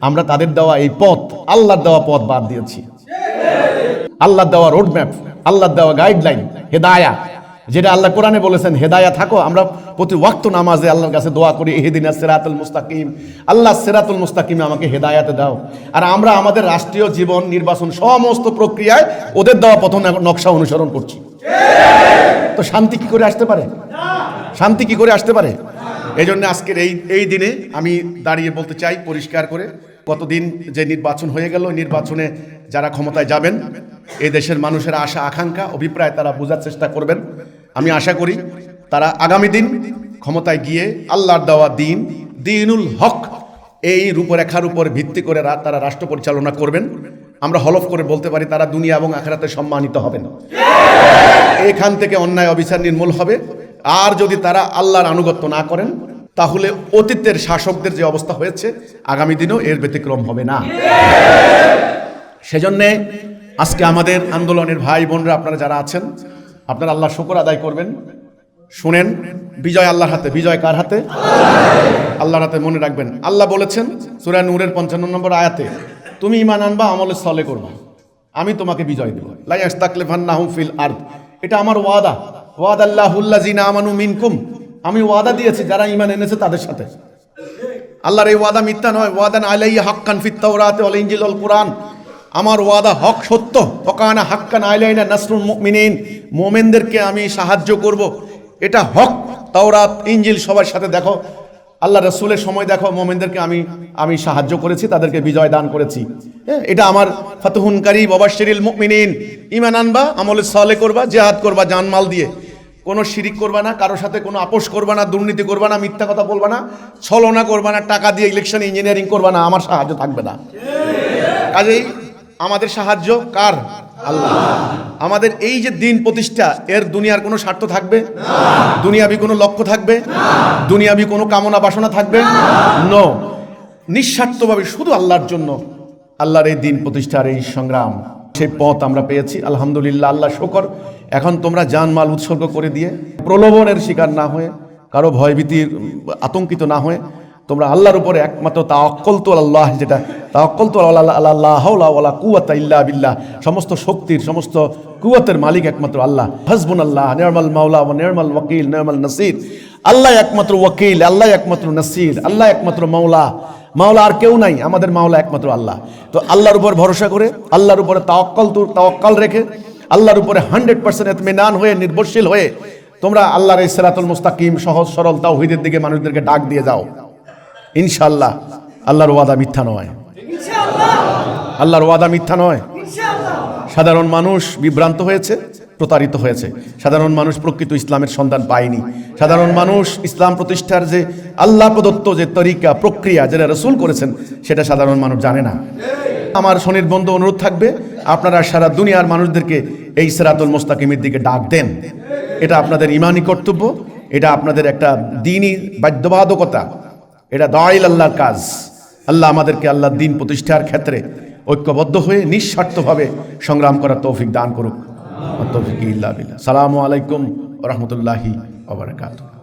আমরা তাদের দেওয়া এই পথ, আল্লাহর দেওয়া পথ বাদ দিয়েছি। আল্লাহর দেওয়া রোডম্যাপ, আল্লাহর দেওয়া গাইডলাইন, হেদায়া, যেটা আল্লাহ কোরআনে বলেছেন হেদায়া থাকো। আমরা প্রতি ওয়াক্ত নামাজে আল্লাহর কাছে দোয়া করি, ইহদিনাস সিরাতুল মুস্তাকিম, আল্লাহ সিরাতুল মুস্তাকিমে আমাকে হেদায়াতে দাও। আর আমরা আমাদের রাষ্ট্রীয় জীবন, নির্বাচন, সমস্ত প্রক্রিয়ায় ওদের দেওয়া পথ নকশা অনুসরণ করছি। তো শান্তি কি করে আসতে পারে? শান্তি কি করে আসতে পারে? এই জন্য আজকের এই দিনে আমি দাঁড়িয়ে বলতে চাই পরিষ্কার করে, কতদিন যে নির্বাচন হয়ে গেল, নির্বাচনে যারা ক্ষমতায় যাবেন, এই দেশের মানুষের আশা আকাঙ্ক্ষা অভিপ্রায় তারা বোঝার চেষ্টা করবেন। আমি আশা করি তারা আগামী দিন ক্ষমতায় গিয়ে আল্লাহর দেওয়া দ্বীনুল হক, এই রূপরেখার উপর ভিত্তি করে তারা রাষ্ট্র পরিচালনা করবেন। আমরা হলফ করে বলতে পারি তারা দুনিয়া এবং আখিরাতে সম্মানিত হবেন। এখান থেকে অন্যায় অবিচার নির্মূল হবে। আর যদি তারা আল্লাহর আনুগত্য না করেন, তাহলে অতীতের শাসকদের যে অবস্থা হয়েছে আগামী দিনেও এর ব্যতিক্রম হবে না। সেজন্যে আজকে আমাদের আন্দোলনের ভাই বোনরা, আপনারা যারা আছেন, আপনারা আল্লাহর শুকর আদায় করবেন। শুনেন, বিজয় আল্লাহর হাতে। বিজয় কার হাতে? আল্লাহর হাতে। মনে রাখবেন, আল্লাহ বলেছেন সূরা নূরের 55 নম্বর আয়াতে, তুমি ঈমান আনবা, আমলে সলে করবা, আমি তোমাকে বিজয় দেব। লা ইয়াস্তাকলিফান্নাহুম ফিল আরদ, এটা আমার ওয়াদা। ওয়াদাল্লাহুল্লাযিনা আমানু মিনকুম, আমি ওয়াদা দিয়েছি যারা ঈমান এনেছে তাদের সাথে। আল্লাহর এই ওয়াদা মিথ্যা নয়। ওয়াদান আলাইয়া হাক্কান ফিত তাওরাতি ওয়াল ইনজিল ওয়াল কুরআন, আমার ওয়াদা হক সত্য। ওয়াকানা হাক্কান আলাইনা নাসরুল মুমিনিন, মুমিনদেরকে আমি সাহায্য করব, এটা হক। তাওরাত ইনজিল সবার সাথে দেখো, আল্লাহ রাসূলের সময় দেখো, মুমিনদেরকে আমি সাহায্য করেছি, তাদেরকে বিজয় দান করেছি। এটা আমার ফাতহুন কারীব ওয়াবাশশিরিল মুমিনিন। ঈমান আনবা, আমলে সালেহ করবা, জিহাদ করবা জানমাল দিয়ে, কোনো শিরিক করবা না, কারোর সাথে কোনো আপোষ করবা না, দুর্নীতি করবা না, মিথ্যা কথা বলবা না, ছলনা করবা না, টাকা দিয়ে ইলেকশন ইঞ্জিনিয়ারিং করবা না, আমার সাহায্য থাকবে না। কাজেই আমাদের সাহায্য কার? আল্লাহ। আমাদের এই যে দিন প্রতিষ্ঠা, এর দুনিয়ার কোনো স্বার্থ থাকবে? দুনিয়াবি কোনো লক্ষ্য থাকবে? দুনিয়াবি কোনো কামনা বাসনা থাকবে? নো। নিঃস্বার্থভাবে শুধু আল্লাহর জন্য আল্লাহর এই দিন প্রতিষ্ঠার এই সংগ্রাম, সেই পথ আমরা পেয়েছি আলহামদুলিল্লাহ। আল্লাহ শুকর। এখন তোমরা জানমাল উৎসর্গ করে দিয়ে প্রলোভনের শিকার না হয়ে, কারো ভয়ভীতির আতঙ্কিত না হয়ে, তোমরা আল্লাহর উপরে একমাত্র তাওয়াক্কালতু আলাল্লাহ, যেটা তাওয়াক্কালতু আল্লাহ হাওলা ওয়ালা কুওয়াতা ইল্লা বিল্লাহ, সমস্ত শক্তির সমস্ত কুওয়াতের মালিক একমাত্র আল্লাহ। হাসবুনাল্লাহ নি'মাল মাওলা ওয়া নি'মাল ওয়াকিল নি'মাল নাসির। আল্লাহ একমাত্র ওয়াকিল, আল্লাহ একমাত্র নাসির, আল্লাহ একমাত্র মাওলা। মাওলা আর কেউ নাই, আমাদের মাওলা একমাত্র আল্লাহ। তো আল্লাহর উপর ভরসা করে, আল্লাহর উপরে তাওয়াক্কাল রেখে, আল্লাহর উপরে 100% ইতমিনান হয়ে, নির্ভরশীল হয়ে তোমরা আল্লাহর এই সিরাতুল মুস্তাকিম, সহজ সরল তাওহীদের দিকে মানুষদেরকে ডাক দিয়ে যাও। ইনশাআল্লাহ আল্লাহর ওয়াদা মিথ্যা নয়, আল্লাহর ওয়াদা মিথ্যা নয়। সাধারণ মানুষ বিভ্রান্ত হয়েছে, প্রতারিত হয়েছে। সাধারণ মানুষ প্রকৃত ইসলামের সন্ধান পায়নি। সাধারণ মানুষ ইসলাম প্রতিষ্ঠার যে আল্লাহ প্রদত্ত যে তরিকা, প্রক্রিয়া যেটা রাসূল করেছেন, সেটা সাধারণ মানুষ জানে না। আমার স্বনির্বন্ধ অনুরোধ থাকবে, আপনারা সারা দুনিয়ার মানুষদেরকে এই সিরাতুল মুস্তাকিমের দিকে ডাক দেন। এটা আপনাদের ঈমানি কর্তব্য, এটা আপনাদের একটা দ্বীনি বাধ্যবাধকতা, এটা দাইল আল্লাহর কাজ। আল্লাহ আমাদেরকে আল্লাহর দ্বীন প্রতিষ্ঠার ক্ষেত্রে ঐক্যবদ্ধ হয়ে নিঃস্বার্থভাবে সংগ্রাম করার তৌফিক দান করুক। তৌফিক ইল্লা বিল্লাহ। আসসালামু আলাইকুম ওয়া রাহমাতুল্লাহি ওয়া বারাকাতুহু।